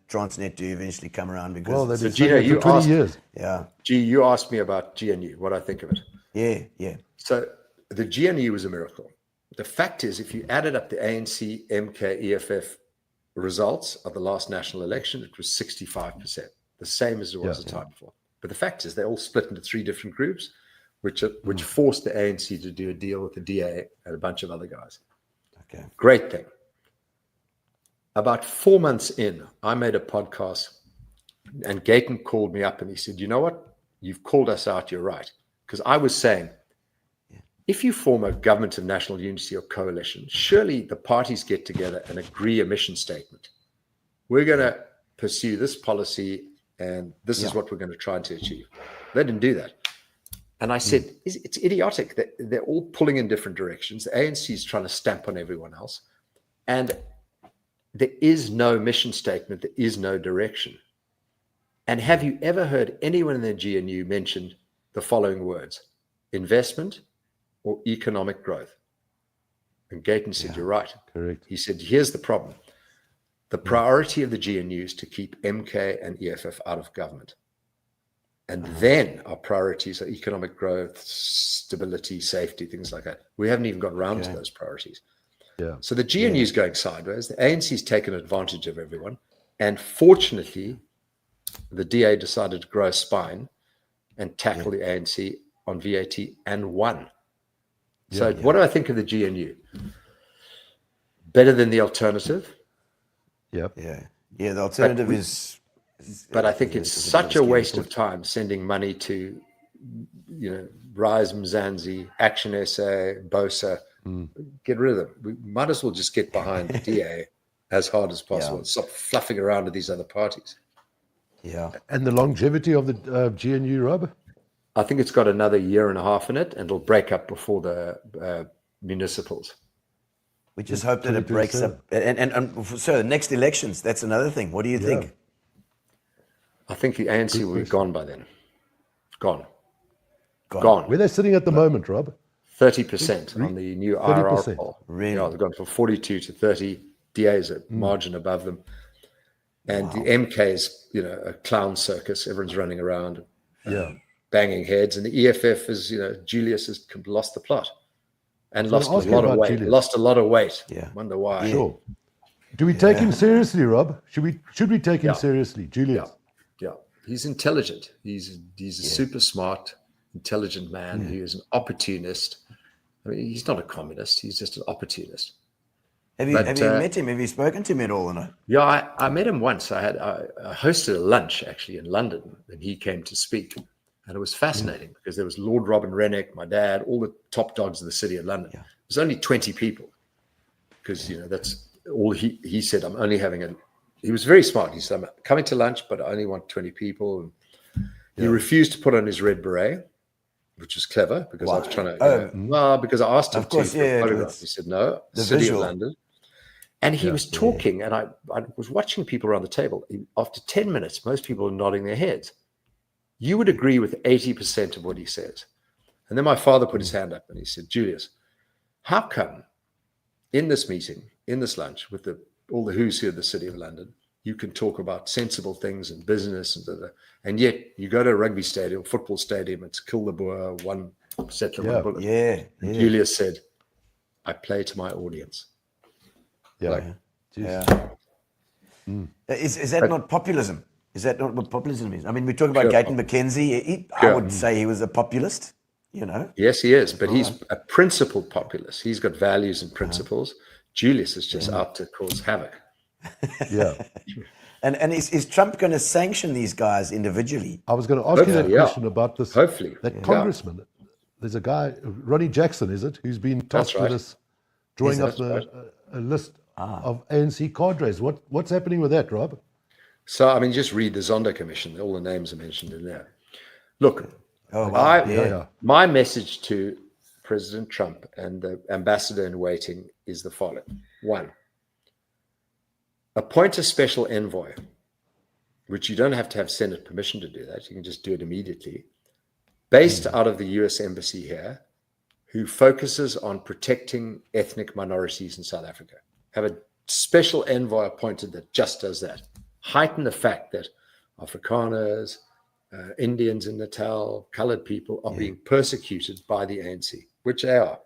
Transnet to eventually come around because Well, they've been Gino, saying it you for 20 asked- years. You asked me about GNU, what I think of it. yeah. So the GNU was a miracle. The fact is, if you added up the ANC, MK, EFF results of the last national election, it was 65%, the same as it was the time before. But the fact is, they all split into 3 different groups, which forced the ANC to do a deal with the DA and a bunch of other guys. Okay. Great thing. About 4 months in, I made a podcast, and Gayton called me up and he said, "You know what? You've called us out. You're right." Because I was saying, if you form a government of national unity or coalition, surely the parties get together and agree a mission statement. We're going to pursue this policy, and this is what we're going to try to achieve. They didn't do that. And I said, it's idiotic that they're all pulling in different directions. The ANC is trying to stamp on everyone else. And there is no mission statement. There is no direction. And have you ever heard anyone in the GNU mention the following words: investment or economic growth? And Gayton said, "You're right." Correct. He said, "Here's the problem. The priority of the GNU is to keep MK and EFF out of government. And then our priorities are economic growth, stability, safety, things like that. We haven't even got around to those priorities." Yeah. So the GNU is going sideways. The ANC's taken advantage of everyone. And fortunately, the DA decided to grow a spine and tackle the ANC on VAT and won. So what do I think of the GNU? Better than the alternative. Yep. Yeah. The alternative is. But I think it's such a waste of time sending money to, Rise Mzansi, Action SA, BOSA. Get rid of them. We might as well just get behind the DA as hard as possible and stop fluffing around with these other parties. Yeah. And the longevity of the GNU, Rob? I think it's got another year and a half in it, and it'll break up before the municipals. We just hope that it breaks up. And so the next elections, that's another thing. What do you think? I think the ANC will be gone by then. Gone. Where they're sitting at the moment, Rob? 30% on the new 30%. IRR poll. Really? Yeah, they've gone from 42 to 30. DA is a margin above them. And the MK is, a clown circus. Everyone's running around, banging heads. And the EFF is, Julius has lost the plot and lost a lot of weight. Julius. Lost a lot of weight. Yeah. Wonder why. Sure. Do we take him seriously, Rob? Should we take him Yeah. seriously, Julius? Yeah, he's intelligent. He's a super smart, intelligent man. He is an opportunist. I mean, he's not a communist. He's just an opportunist. Have you met him? Have you spoken to him at all or no? Yeah, I met him once. I hosted a lunch actually in London, and he came to speak, and it was fascinating because there was Lord Robin Rennick, my dad, all the top dogs of the city of London. It was only 20 people because that's all he said. I'm only having he was very smart. He said, I'm coming to lunch, but I only want 20 people. And he refused to put on his red beret, which was clever because I was trying to, because I asked him of course, to. He said, no, the city of London. And he was talking, and I was watching people around the table. After 10 minutes, most people are nodding their heads. You would agree with 80% of what he says. And then my father put his hand up and he said, Julius, how come in this meeting, in this lunch, with all the who's who of the city of London, you can talk about sensible things and business, and yet you go to a rugby stadium, football stadium, it's kill the Boer, one settler, one bullet. And Julius said, I play to my audience. Is that not populism? Is that not what populism is? I mean, we talk about Gayton McKenzie. I would say he was a populist, Yes, he is, but he's a principled populist. He's got values and principles. Julius is just out to cause havoc. And is Trump going to sanction these guys individually? I was going to ask you that question about this. Hopefully. That congressman, there's a guy, Ronnie Jackson, is it, who's been tasked with us drawing up a list of ANC cadres. What's happening with that, Rob? So, I mean, just read the Zondo Commission. All the names are mentioned in there. Look, my message to President Trump and the ambassador in waiting is the following. 1, appoint a special envoy, which you don't have to have Senate permission to do that. You can just do it immediately, based out of the US Embassy here, who focuses on protecting ethnic minorities in South Africa. Have a special envoy appointed that just does that. Heighten the fact that Afrikaners, Indians in Natal, colored people are being persecuted by the ANC, which they are.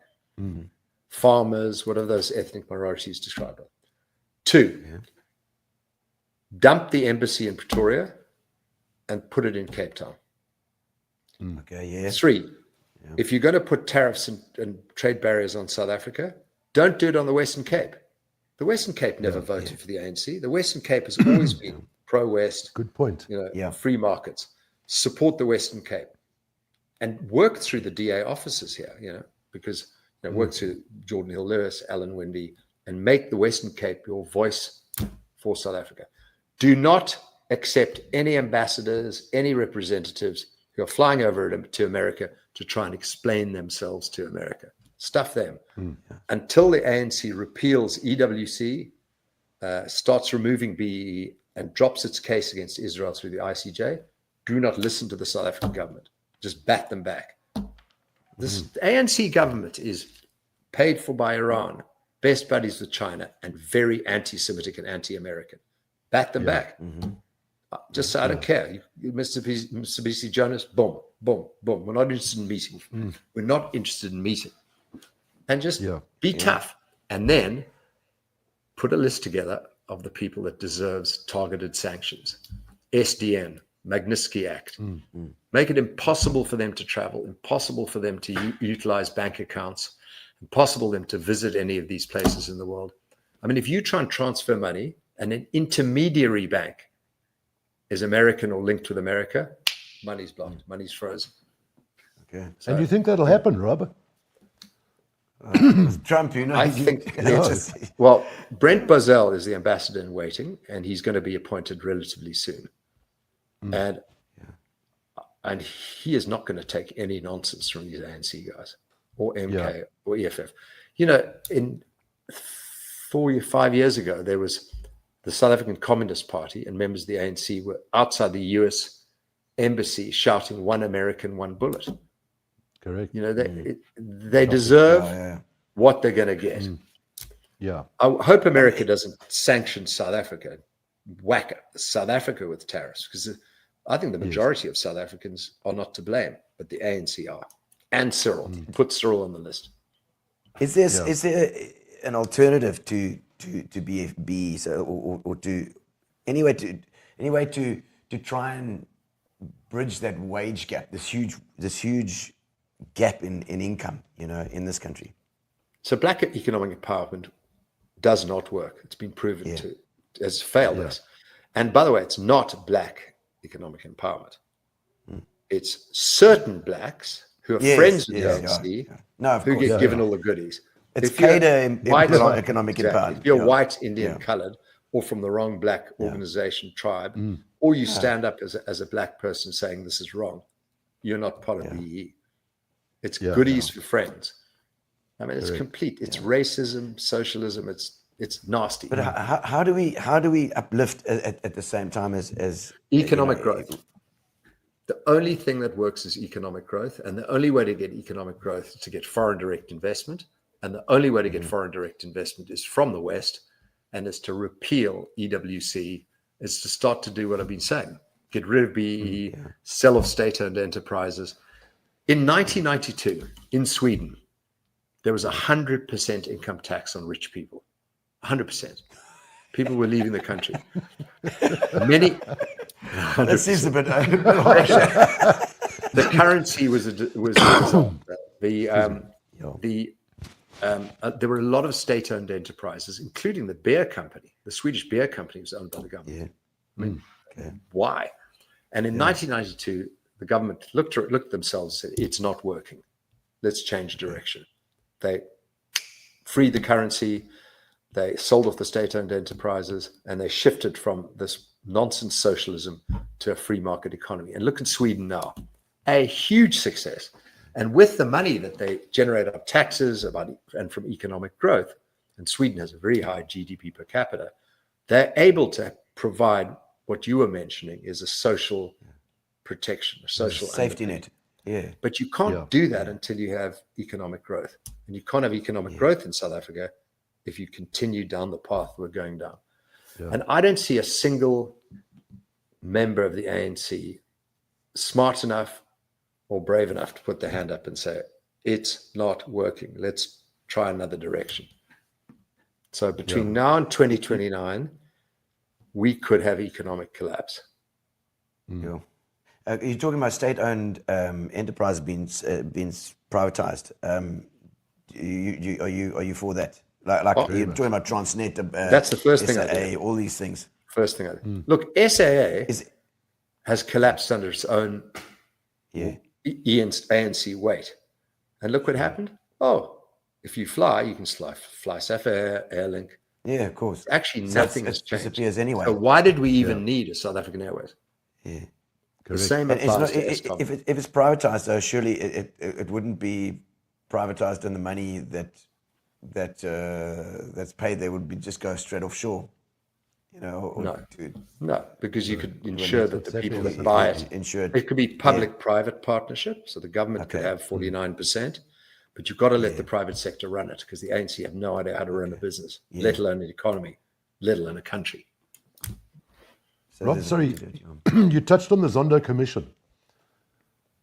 Farmers, whatever those ethnic minorities described. 2, dump the embassy in Pretoria and put it in Cape Town. 3, if you're going to put tariffs and trade barriers on South Africa, don't do it on the Western Cape. The Western Cape never voted for the ANC. The Western Cape has always been pro-West. Good point. Free markets. Support the Western Cape and work through the DA offices here, because work through Jordan Hill Lewis, Alan Winde, and make the Western Cape your voice for South Africa. Do not accept any ambassadors, any representatives who are flying over to America to try and explain themselves to America. Stuff them. Until the ANC repeals EWC, starts removing BEE, and drops its case against Israel through the ICJ, do not listen to the South African government. Just bat them back. This ANC government is paid for by Iran, best buddies with China, and very anti-Semitic and anti-American. Bat them back. Just so I don't care. Mitsubishi Jonas, boom, boom, boom. We're not interested in meeting. We're not interested in meeting. And just be tough. And then put a list together of the people that deserves targeted sanctions. SDN, Magnitsky Act. Make it impossible for them to travel, impossible for them to utilize bank accounts, impossible for them to visit any of these places in the world. I mean, if you try and transfer money and an intermediary bank is American or linked with America, money's blocked, money's frozen. And do you think that'll happen, Rob? Trump, I think, well, Brent Bozell is the ambassador in waiting, and he's going to be appointed relatively soon. And he is not going to take any nonsense from these ANC guys or MK or EFF. In 5 years ago, there was the South African Communist Party and members of the ANC were outside the US embassy shouting, "One American, one bullet." Correct. They deserve what they're going to get. I hope America doesn't sanction South Africa, whack South Africa with tariffs, because I think the majority of South Africans are not to blame, but the ANC are. And Cyril. Put Cyril on the list. Is there an alternative to to be so or to anyway to try and bridge that wage gap, this huge gap in income, in this country? So black economic empowerment does not work. It's been proven to has failed us. And by the way, it's not black economic empowerment. It's certain blacks who are friends with the ANC No, of who course, get given all the goodies. It's If you're economic empowerment. If you're white, Indian, colored, or from the wrong black organization, tribe, or you stand up as a black person saying this is wrong, you're not part of BE. It's goodies for friends. I mean, it's complete. It's racism, socialism. It's nasty. But how do we uplift at the same time as economic growth? The only thing that works is economic growth, and the only way to get economic growth is to get foreign direct investment, and the only way to get foreign direct investment is from the West, and is to repeal EWC. It's to start to do what I've been saying: get rid of BE, sell off state-owned enterprises. In 1992, in Sweden, there was 100% income tax on rich people. 100%. People were leaving the country. Many. That seems a bit harsh. The currency was there were a lot of state-owned enterprises, including the beer company. The Swedish beer company was owned by the government. I mean, why? And in 1992, the government looked at themselves and said, "It's not working. Let's change direction." They freed the currency. They sold off the state-owned enterprises, and they shifted from this nonsense socialism to a free market economy. And look at Sweden now, a huge success. And with the money that they generate out of taxes and from economic growth, and Sweden has a very high GDP per capita, they're able to provide what you were mentioning is a social protection, a social safety net. Yeah. But you can't do that until you have economic growth. And you can't have economic growth in South Africa if you continue down the path we're going down. Yeah. And I don't see a single member of the ANC smart enough or brave enough to put their hand up and say, it's not working. Let's try another direction. So between now and 2029, we could have economic collapse. Yeah. You're talking about state-owned enterprise being privatized. Are you for that? Like you're talking about Transnet. That's the first thing SAA, I do. all these things. First thing I do. Look, SAA has collapsed under its own ANC weight. And look what happened. Oh, if you fly, you can fly Safair, Airlink. Yeah, of course. Actually, nothing has changed. Disappears anyway. So why did we even need a South African Airways? Yeah. The same applies to Eskom. If it's privatized, though, surely it wouldn't be privatized, and the money that's paid there would be just go straight offshore. No, because you could ensure that the people that buy it insured. It could be public-private partnership, so the government could have 49%, but you've got to let the private sector run it, because the ANC have no idea how to run a business, let alone an economy, let alone a country. So Rob, sorry, you touched on the Zondo Commission.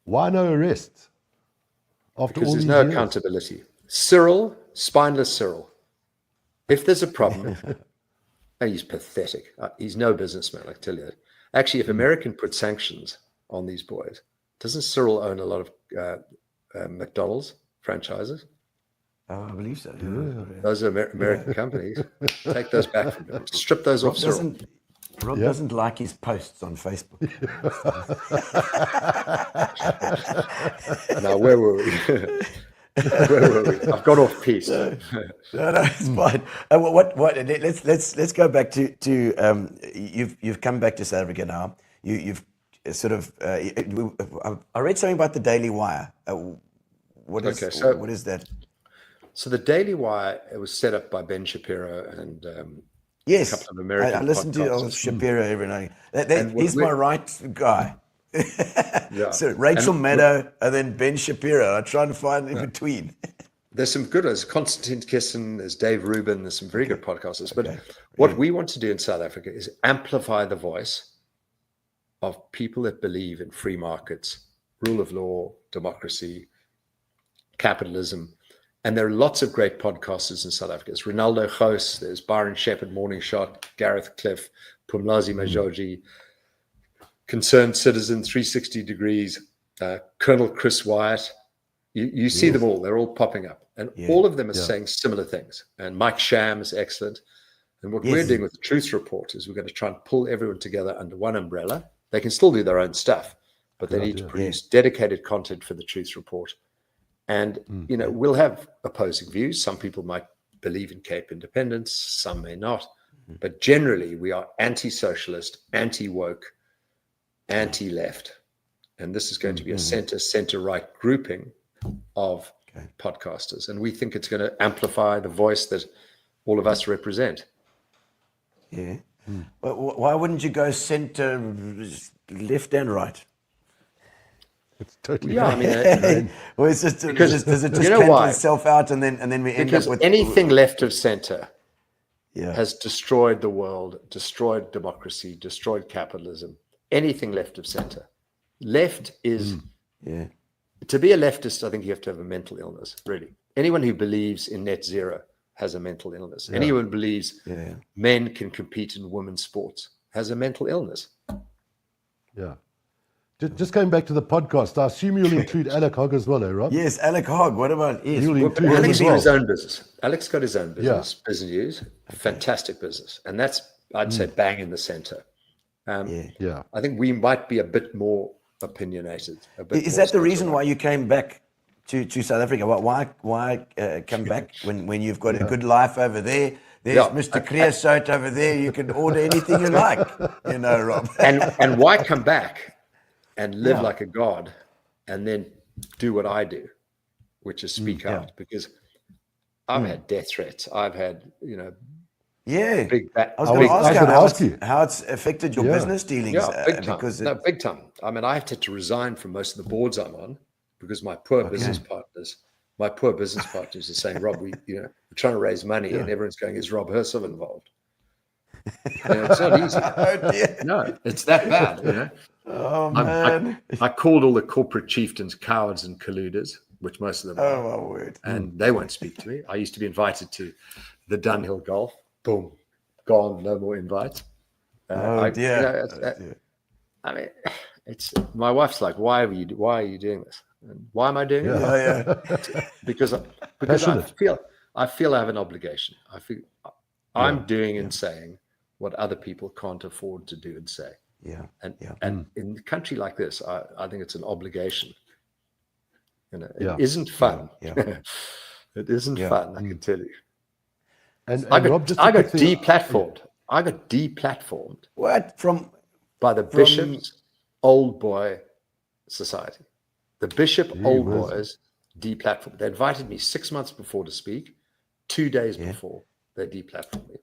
Why no arrests? Because there's no accountability. Cyril, spineless Cyril. If there's a problem, he's pathetic. He's no businessman, I tell you that. Actually, if American put sanctions on these boys, doesn't Cyril own a lot of McDonald's franchises? Oh, I believe so. Yeah. Those are American companies. Take those back from him. Strip those off Cyril. Rob doesn't like his posts on Facebook. Now, where were we? I've got off piece. No, it's fine. Let's go back to you've come back to South Africa now. You've sort of I read something about the Daily Wire. What is that? So the Daily Wire, it was set up by Ben Shapiro and yes, a couple of American I listen to Shapiro every night. He's my right guy. So Rachel Maddow and then Ben Shapiro. I'm trying to find in between. There's some good ones. Konstantin Kissen, there's Dave Rubin, there's some very good podcasters. But what we want to do in South Africa is amplify the voice of people that believe in free markets, rule of law, democracy, capitalism, And there are lots of great podcasters in South Africa. There's Ronaldo Gous, there's Byron Shepherd, Morning Shot, Gareth Cliff, Pumlazi Majoji, Concerned Citizen, 360 Degrees, Colonel Chris Wyatt. You see them all. They're all popping up. And all of them are saying similar things. And Mike Sham is excellent. And what we're doing with the Truth Report is we're going to try and pull everyone together under one umbrella. They can still do their own stuff, but they need to produce dedicated content for the Truth Report. And, you know, we'll have opposing views. Some people might believe in Cape independence, some may not. But generally, we are anti-socialist, anti-woke, anti-left. And this is going to be a center-right grouping of podcasters. And we think it's going to amplify the voice that all of us represent. Yeah. But why wouldn't you go center, left and right? It's totally I mean, Well, it's just, because does it just you know cancel why? itself out and then we end Because up with anything left of center Yeah. has destroyed the world, destroyed democracy, destroyed capitalism. Anything left of center. Left is, Yeah. to be a leftist, I think you have to have a mental illness, really. Anyone who believes in net zero has a mental illness. Anyone who believes men can compete in women's sports has a mental illness. Yeah. Just going back to the podcast, I assume you'll include Alec Hogg as well, eh, Rob? Yes, Alec Hogg. What about You'll include him Alex as got well. his own business. Alex got his own business, Business News, fantastic business. And that's, I'd say, bang in the center. Yeah. I think we might be a bit more opinionated. Is that the reason why you came back to South Africa? Why come back when you've got a good life over there? There's Mr. Creosote over there. You can order anything you like, you know, Rob. And why come back and live like a god and then do what I do, which is speak out? Because I've had death threats. I've had, you know, Yeah. big I was going to ask you how it's affected your business dealings. big time. Because Big time. I mean, I have to resign from most of the boards I'm on because my poor business partners are saying, Rob, we're trying to raise money, and everyone's going, is Rob Hersov involved? It's not easy. Oh, dear. No, it's that bad. You know. Oh, man. I called all the corporate chieftains cowards and colluders, which most of them are, Oh, my word. and they won't speak to me. I used to be invited to the Dunhill Golf. Boom, gone. No more invites. Oh, dear. I mean, it's my wife's like, why are you doing this? And why am I doing it? Yeah. Because I feel I have an obligation. I feel I'm doing and saying what other people can't afford to do and say. Yeah. And in a country like this, I think it's an obligation. You know, it isn't fun. Yeah. It isn't fun, I can tell you. And I Rob, got just a quick thing- deplatformed. I got deplatformed What? by the Bishop's Old Boy Society. The Bishop Old Boys deplatformed. They invited me 6 months before to speak. 2 days before, they deplatformed me.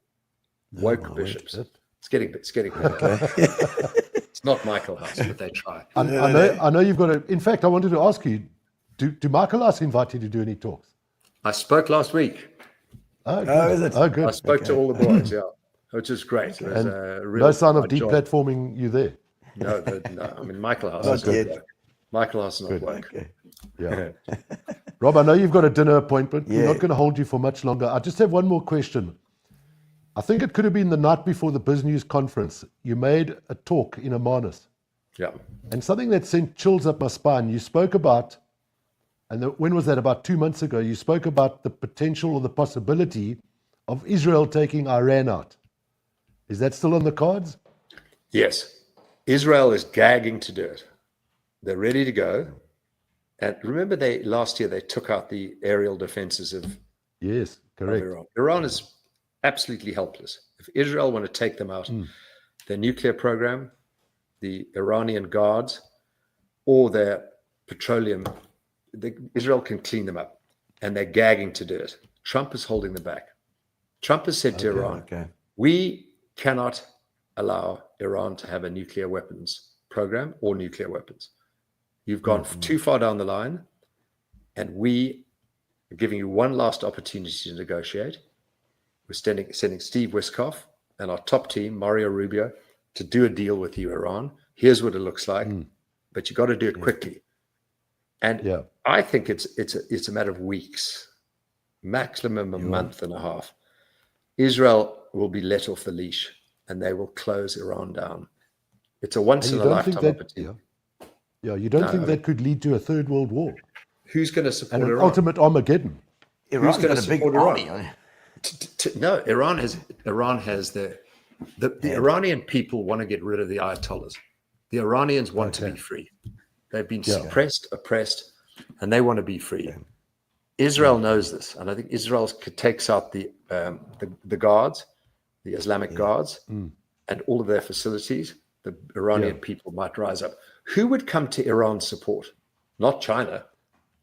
Woke bishops. It's getting better. It's not Michael House, but they try. I know you've got a. In fact, I wanted to ask you, do Michael House invite you to do any talks? I spoke last week. Oh, is it? Oh, good. I spoke to all the boys, which is great. It was And a real, no sign of my job. deplatforming you there. No, I mean, Michael House Not is not yet. woke. Michael House is not woke. Okay. Yeah. Rob, I know you've got a dinner appointment. We're not going to hold you for much longer. I just have one more question. I think it could have been the night before the Biz News conference. You made a talk in Amanus. Yeah. And something that sent chills up my spine. You spoke about, when was that? About 2 months ago. You spoke about the potential or the possibility of Israel taking Iran out. Is that still on the cards? Yes. Israel is gagging to do it. They're ready to go. And remember, last year they took out the aerial defenses of Yes, correct. Iran. Iran is absolutely helpless. If Israel want to take them out, their nuclear program, the Iranian guards, or their petroleum, Israel can clean them up. And they're gagging to do it. Trump is holding them back. Trump has said to Iran, we cannot allow Iran to have a nuclear weapons program or nuclear weapons. You've gone too far down the line, and we are giving you one last opportunity to negotiate. We're sending Steve Wishkoff and our top team, Mario Rubio, to do a deal with you, Iran. Here's what it looks like, but you got to do it quickly. And I think it's a matter of weeks maximum a month and a half, Israel will be let off the leash and they will close Iran down. It's a once in a lifetime opportunity. You don't think that could lead to a third world war Who's going to support and an Iran? ultimate Armageddon? Iran's gonna got a big support army. Iran? No, Iran has the Iranian people want to get rid of the Ayatollahs. The Iranians want to be free. They've been suppressed, oppressed, and they want to be free. Israel knows this, and I think Israel takes out the guards, the Islamic guards, and all of their facilities. The Iranian people might rise up. Who would come to Iran's support? Not China,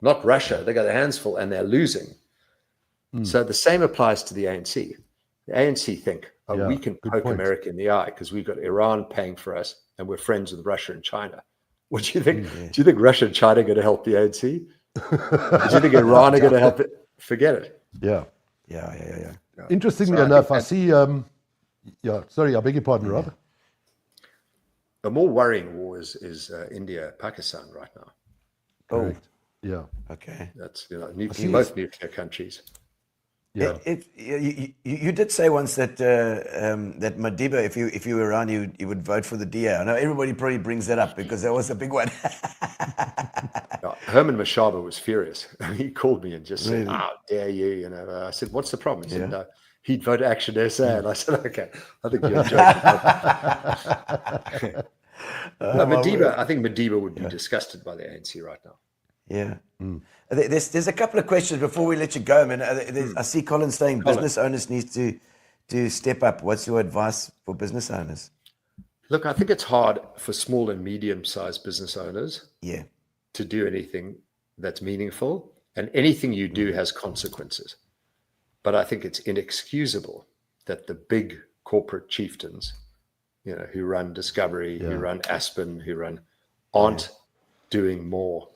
not Russia. They got their hands full and they're losing. So the same applies to the ANC. The ANC think, we can poke America in the eye because we've got Iran paying for us and we're friends with Russia and China. What do you think? Do you think Russia and China are going to help the ANC? Do you think Iran are going to help it? Forget it. Yeah. Interestingly So enough, I see. Sorry, I beg your pardon, Rob. A more worrying war is India, Pakistan right now. Correct. Yeah. Okay. That's both nuclear countries. Yeah. You did say once that that Madiba, if you were around, you would vote for the DA. I know everybody probably brings that up because that was a big one. Herman Mashaba was furious. He called me and just said, "How dare you?" I said, "What's the problem?" He said, "No, he'd vote Action SA." And I said, "Okay, I think you're joking." I think Madiba would be disgusted by the ANC right now. Yeah. There's a couple of questions before we let you go, man. I see Colin saying business owners need to step up. What's your advice for business owners? Look, I think it's hard for small and medium-sized business owners to do anything that's meaningful, and anything you do has consequences. But I think it's inexcusable that the big corporate chieftains, who run Discovery, who run Aspen, aren't doing more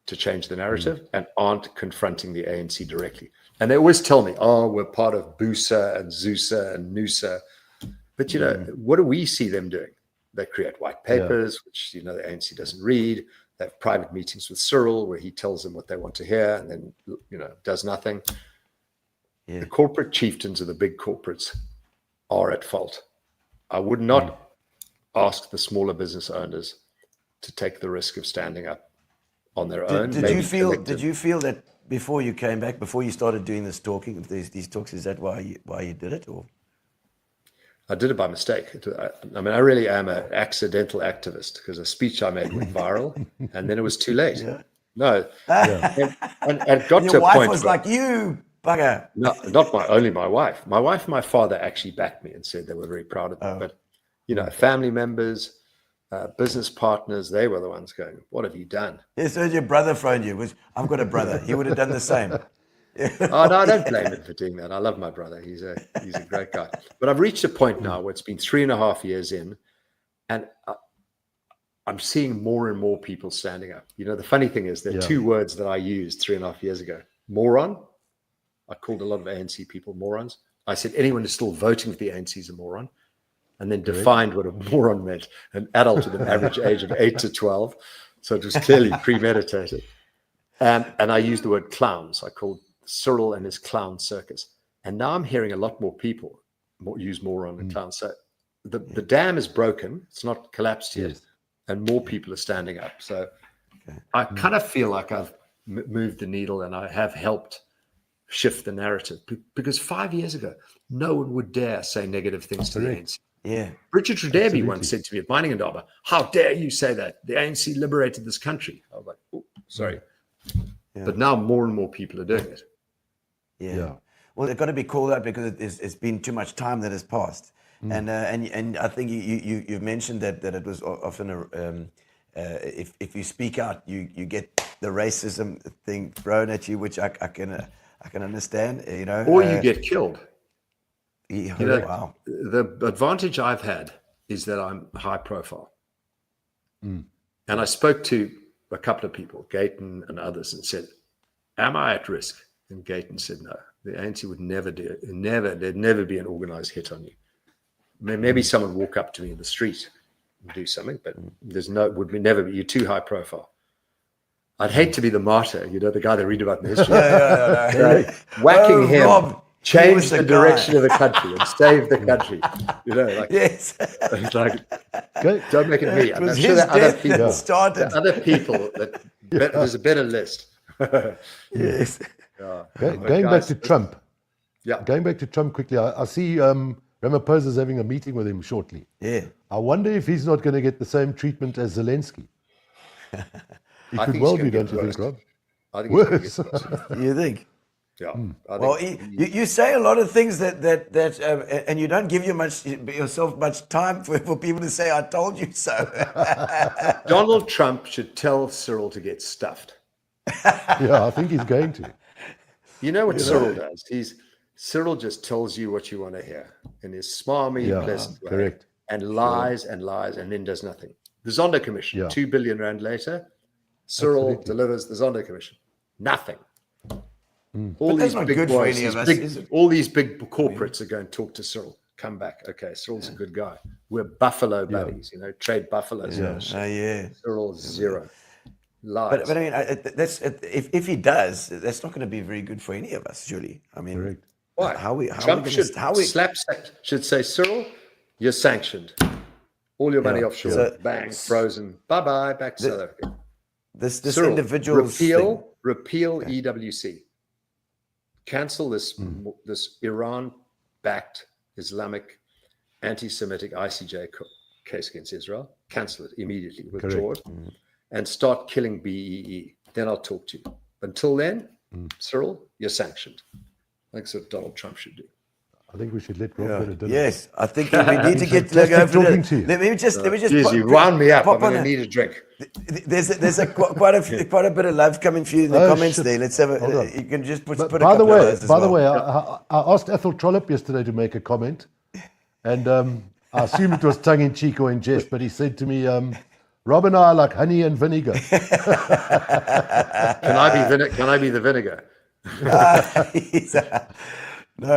to change the narrative and aren't confronting the ANC directly. And they always tell me, we're part of BUSA and ZUSA and NUSA. But, what do we see them doing? They create white papers, which, the ANC doesn't read. They have private meetings with Cyril where he tells them what they want to hear and then, does nothing. Yeah. The corporate chieftains of the big corporates are at fault. I would not ask the smaller business owners to take the risk of standing up on their own. Did you feel that before you came back, before you started doing this talking, these talks, is that why you did it, or? I did it by mistake. I mean, I really am an accidental activist because a speech I made went viral, and then it was too late. No, and it got to a point. Your wife was like, "You bugger." No, not only my wife. My wife and my father actually backed me and said they were very proud of me. But family members, business partners, they were the ones going, "What have you done?" Yes, so your brother phoned you. I've got a brother. He would have done the same. Oh no, I don't blame him for doing that. I love my brother. He's a great guy. But I've reached a point now where it's been 3.5 years in, and I'm seeing more and more people standing up. The funny thing is there are two words that I used 3.5 years ago: moron. I called a lot of ANC people morons. I said anyone who's still voting for the ANC is a moron, and then defined what a moron meant: an adult with an average age of 8 to 12. So it was clearly premeditated. And I used the word clowns. I called Cyril and his clown circus. And now I'm hearing a lot more people use moron and clown. So the dam is broken. It's not collapsed yet. And more people are standing up. So I kind of feel like I've moved the needle and I have helped shift the narrative. Because 5 years ago, no one would dare say negative things to the ANC. Yeah. Richard Trudebe once said to me at Mining and Indaba, "How dare you say that? The ANC liberated this country." I was like, "Oh, sorry." But now more and more people are doing it. Yeah. Well, it's got to be called out because it's been too much time that has passed, and I think you've mentioned that it was often if you speak out, you get the racism thing thrown at you, which I can understand. Or you get killed. Wow. The advantage I've had is that I'm high profile, and I spoke to a couple of people, Gayton and others, and said, "Am I at risk?" And Gayton said, "No, the ANC would never do it. There'd never be an organized hit on you. Maybe someone would walk up to me in the street and do something, but would never be. You're too high profile." I'd hate to be the martyr, the guy they read about in history. Oh, Whacking him, Rob, he change was the the guy. direction of the country and save the country. Yes. It's like, don't make it me. It I'm was sure his there are other death people. that started. There are other people there's a better list. Yes. Going back to Trump. Yeah. Going back to Trump quickly, I see Ramaphosa is having a meeting with him shortly. Yeah. I wonder if he's not going to get the same treatment as Zelensky. He I could think well he's be, gonna don't you get think, Rob? I think it's Worse. gonna get worse. You think? Yeah. I Well, think you say a lot of things that and you don't give yourself much time for people to say, "I told you so." Donald Trump should tell Cyril to get stuffed. Yeah, I think he's going to. You know what Cyril does? Cyril just tells you what you want to hear in his smarmy, pleasant way, correct. and lies and lies and then does nothing. The Zondo Commission, 2 billion rand later, Cyril delivers the Zondo Commission. Nothing. All But that's not good for any of us, is it? all these big corporates are going to talk to Cyril. Come back. Okay, Cyril's a good guy. We're buffalo buddies, trade buffaloes. Yeah. Cyril, zero. Lies. But I mean, that's if he does, that's not going to be very good for any of us, surely. I mean, Correct. Why? Trump should say, Cyril, you're sanctioned. All your money offshore. So- Bang, frozen. Bye-bye, back to South Africa. this Cyril, individual repeal EWC. Cancel this Iran-backed Islamic anti-Semitic ICJ case against Israel. Cancel it immediately. Withdraw it. And start killing BEE. Then I'll talk to you. Until then, Cyril, you're sanctioned. I think that's what Donald Trump should do. I think we should let Rob go to dinner. Yes, I think we need to get Fantastic go for talking it. to you. Let me just Jeez, you wound me up. I'm pop going on to need a drink. There's quite a bit of love coming for you in the comments there. Let's have Hold on. you can just put But a by the couple of way, those as well. I asked Ethel Trollope yesterday to make a comment, and I assume it was tongue in cheek or in jest, but he said to me, "Rob and I are like honey and vinegar." Can I be the vinegar? No,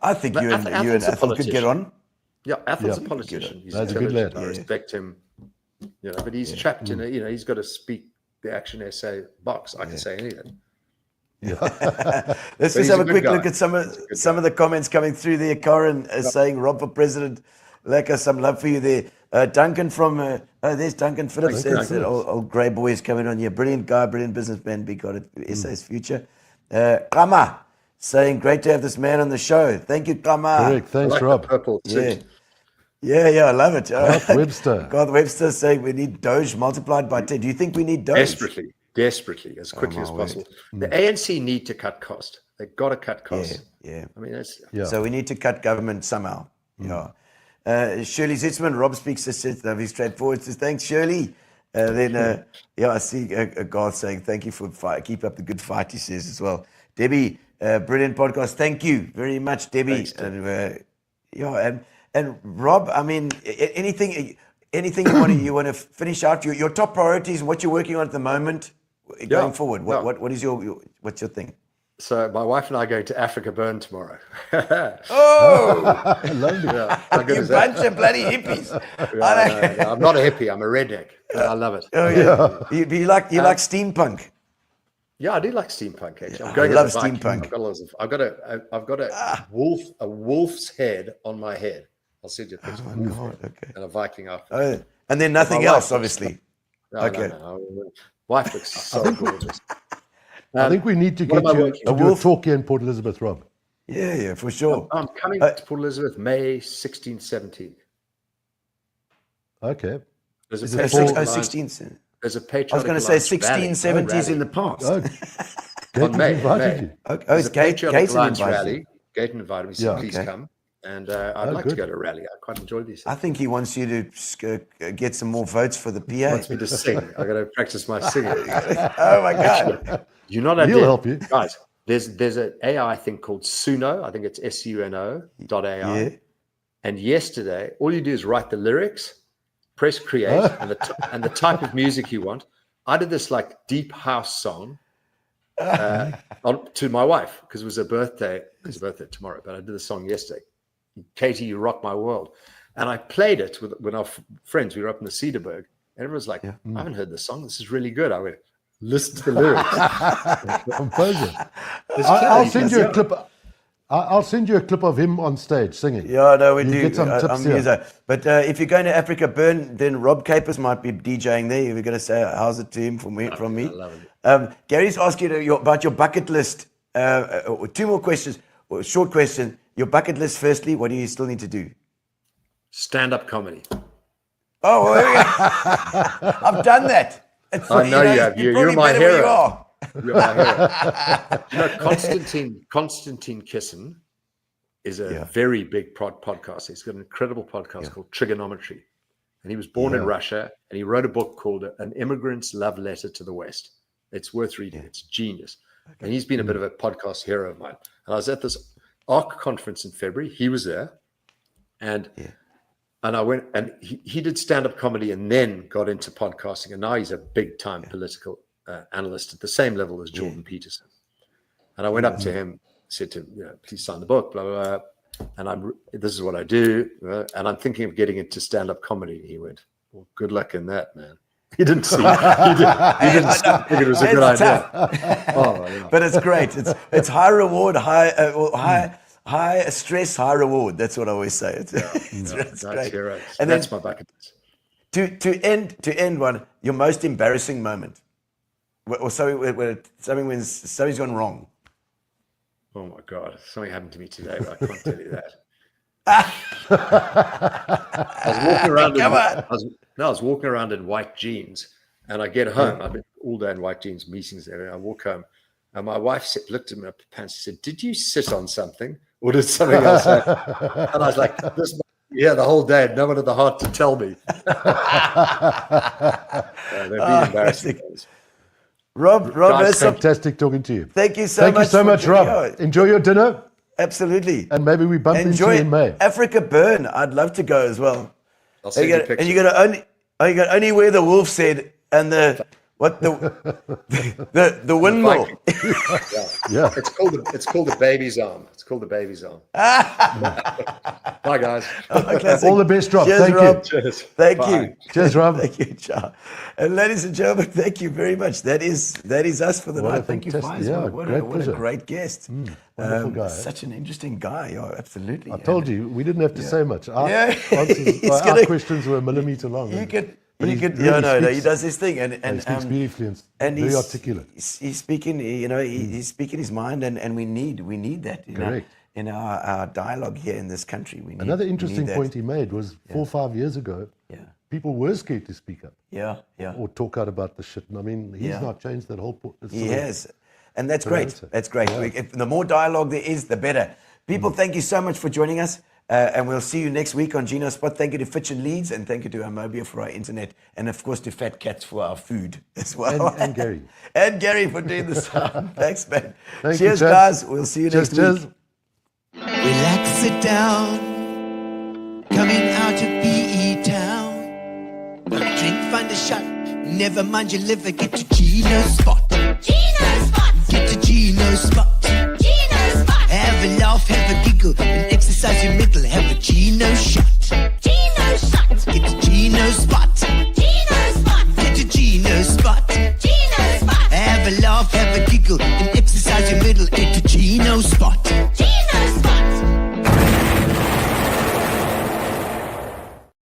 I think you and Ethel could get on. Yeah, Ethel's a politician. He's That's a good intelligent. lad. I respect him. But he's trapped in he's got to speak the action essay box. I can say anything. Let's just he's have a a good quick guy. look at some of the comments coming through there. Corin is saying, "Rob for president." Lekker, some love for you there. Duncan from there's Duncan Phillips. Thanks, Said, old grey boy is coming on here. Brilliant guy, brilliant businessman. Big got it. SA's future. Kama saying, "Great to have this man on the show." Thank you, Kama. Correct. Thanks, I like Rob. the purple suit. Yeah, I love it. Garth Webster. Garth Webster saying we need Doge multiplied by 10. Do you think we need Doge? Desperately, as quickly as possible. The ANC need to cut cost. They've got to cut costs. Yeah. I mean, that's So we need to cut government somehow. Yeah. Shirley Zitzman, Rob speaks very straightforward. Says, thanks, Shirley. I see Garth saying, thank you for keep up the good fight, he says as well. Debbie, brilliant podcast. Thank you very much, Debbie. Thanks, And Rob, I mean, anything you want to finish out your top priorities and what you're working on at the moment going forward? What is what's your thing? So my wife and I are going to Africa Burn tomorrow. Oh, Lovely. How good you is that? bunch of bloody hippies! No, I'm not a hippie. I'm a redneck. I love it. Oh yeah, you like steampunk. Yeah, I do like steampunk. Actually, I'm I going love as a Viking. steampunk. I've got a wolf's head on my head. I'll send you a picture. Oh my God, okay. And a Viking outfit. And then nothing My wife else, looks- obviously. No. Wife looks so gorgeous. I think we need to what get am I you working to on? do a talk here in Port Elizabeth, Rob. Yeah, for sure. I'm coming to Port Elizabeth May 16th, 17th. Okay. There's Is a it patriotic Paul- alliance- 16th. There's a I was patriotic going to say alliance 1670s in the rally. past. Oh, On Gaten May. invited you. Okay. There's a patriotic Gaten alliance invited rally. you. Gaten invited me, so please okay. come. And I'd like to good. go to a rally. I quite enjoy these I things. think he wants you to get some more votes for the He PA. wants me to sing. I've got to practice my singing. Oh my God. You're not He'll help you. Guys, there's an AI thing called Suno. I think it's SUNO.ai. Yeah. And yesterday, all you do is write the lyrics, press create, and the type of music you want. I did this like deep house song to my wife because it was her birthday. It's her birthday tomorrow, but I did the song yesterday. Katie, you rock my world. And I played it with our friends. We were up in the Cedarburg, and everyone's like, I haven't heard this song. This is really good. I went, Listen to the lyrics. Composer. There's I'll Kelly, send you a yeah. clip. I'll send you a clip of him on stage singing. Yeah, no, we You do. get some tips I'm here. user. But if you're going to Africa Burn, then Rob Capers might be DJing there. You're going to say, how's it to him from me? I love it. Gary's asking you about your bucket list. Two more questions. Short question. Your bucket list, firstly, what do you still need to do? Stand-up comedy. Oh, well, there we go. I've done that. I know you have. You're probably my better where you hero. are. You're my hero. You know, Constantine Kissen is a very big podcast. He's got an incredible podcast called Trigonometry. And he was born in Russia, and he wrote a book called An Immigrant's Love Letter to the West. It's worth reading. It's genius. Okay. And he's been a bit of a podcast hero of mine. And I was at this ARC conference in February. He was there. And I went, and he did stand-up comedy and then got into podcasting. And now he's a big-time political analyst at the same level as Jordan Peterson. And I went up to him, said to him, please sign the book, blah, blah, blah. And this is what I do. And I'm thinking of getting into stand-up comedy. He went, well, good luck in that, man. He didn't see. He didn't think it was a good idea. Oh, yeah. But it's great. It's high reward, high stress, high reward. That's what I always say. It's great. Heroes. And that's then my bucket list. To end one, your most embarrassing moment, or something when something's gone wrong. Oh my God, something happened to me today, but I can't tell you that. I was walking around. I was walking around in white jeans, and I get home. I've been all day in white jeans, meetings there. And I walk home, and my wife looked at me up the pants. She said, "Did you sit on something, or did something else happen?" And I was like, "This, the whole day. No one had the heart to tell me." They've been embarrassing days. Rob, Guys, fantastic talking to you. Thank you so Thank much. you so much, Rob. Enjoy your dinner. Absolutely. And maybe we bump into you in May. Africa Burn. I'd love to go as well. I'll send you pictures. And you got to only wear the wolf said and the windmill. Yeah. It's called the baby's arm. It's called the baby's arm. Bye, guys. All the best, Rob. Cheers, Thank Rob. you. Cheers. Thank Bye. you. Cheers, Rob. Thank you, Ciao. And ladies and gentlemen, thank you very much. That is us for the What a night. Thank you, fantastic- Fies. yeah, What great a pleasure. great guest. Wonderful guy. Such an interesting guy. Oh, absolutely. I told you, we didn't have to say much. Our He's our questions were a millimillimeter long. You could. But He he could. really He does his thing, and he speaks beautifully and very articulate. He's speaking. He's speaking his mind, and we need that. Correct. In our dialogue here in this country, we need. Another we interesting need that. point he made was 4 or 5 years ago, people were scared to speak up Yeah. or talk out about the shit. And I mean, he's not changed that whole point. He has. And that's great. answer. That's great. Yeah. The more dialogue there is, the better. People, thank you so much for joining us. And we'll see you next week on Gino Spot. Thank you to Fitch and Leeds, and thank you to Amobia for our internet, and of course to Fat Cats for our food as well. And Gary. And Gary for doing the sound. Thanks, man. Thank you, Cheers, Chaz. guys. We'll see you next Cheers. week. Relax, sit down. Coming out of PE town. Got a drink, find a shot. Never mind your liver, get to Gino Spot. Gino Spot. Get to Gino Spot. Gino Spot. Have a laugh, have a giggle, and exercise your middle. Have a Gino shot. Gino Shot. Get to Gino Spot. Gino Spot. Get to Gino Spot. Gino Spot. Have a laugh, have a giggle, and exercise your middle. Get to Gino Spot.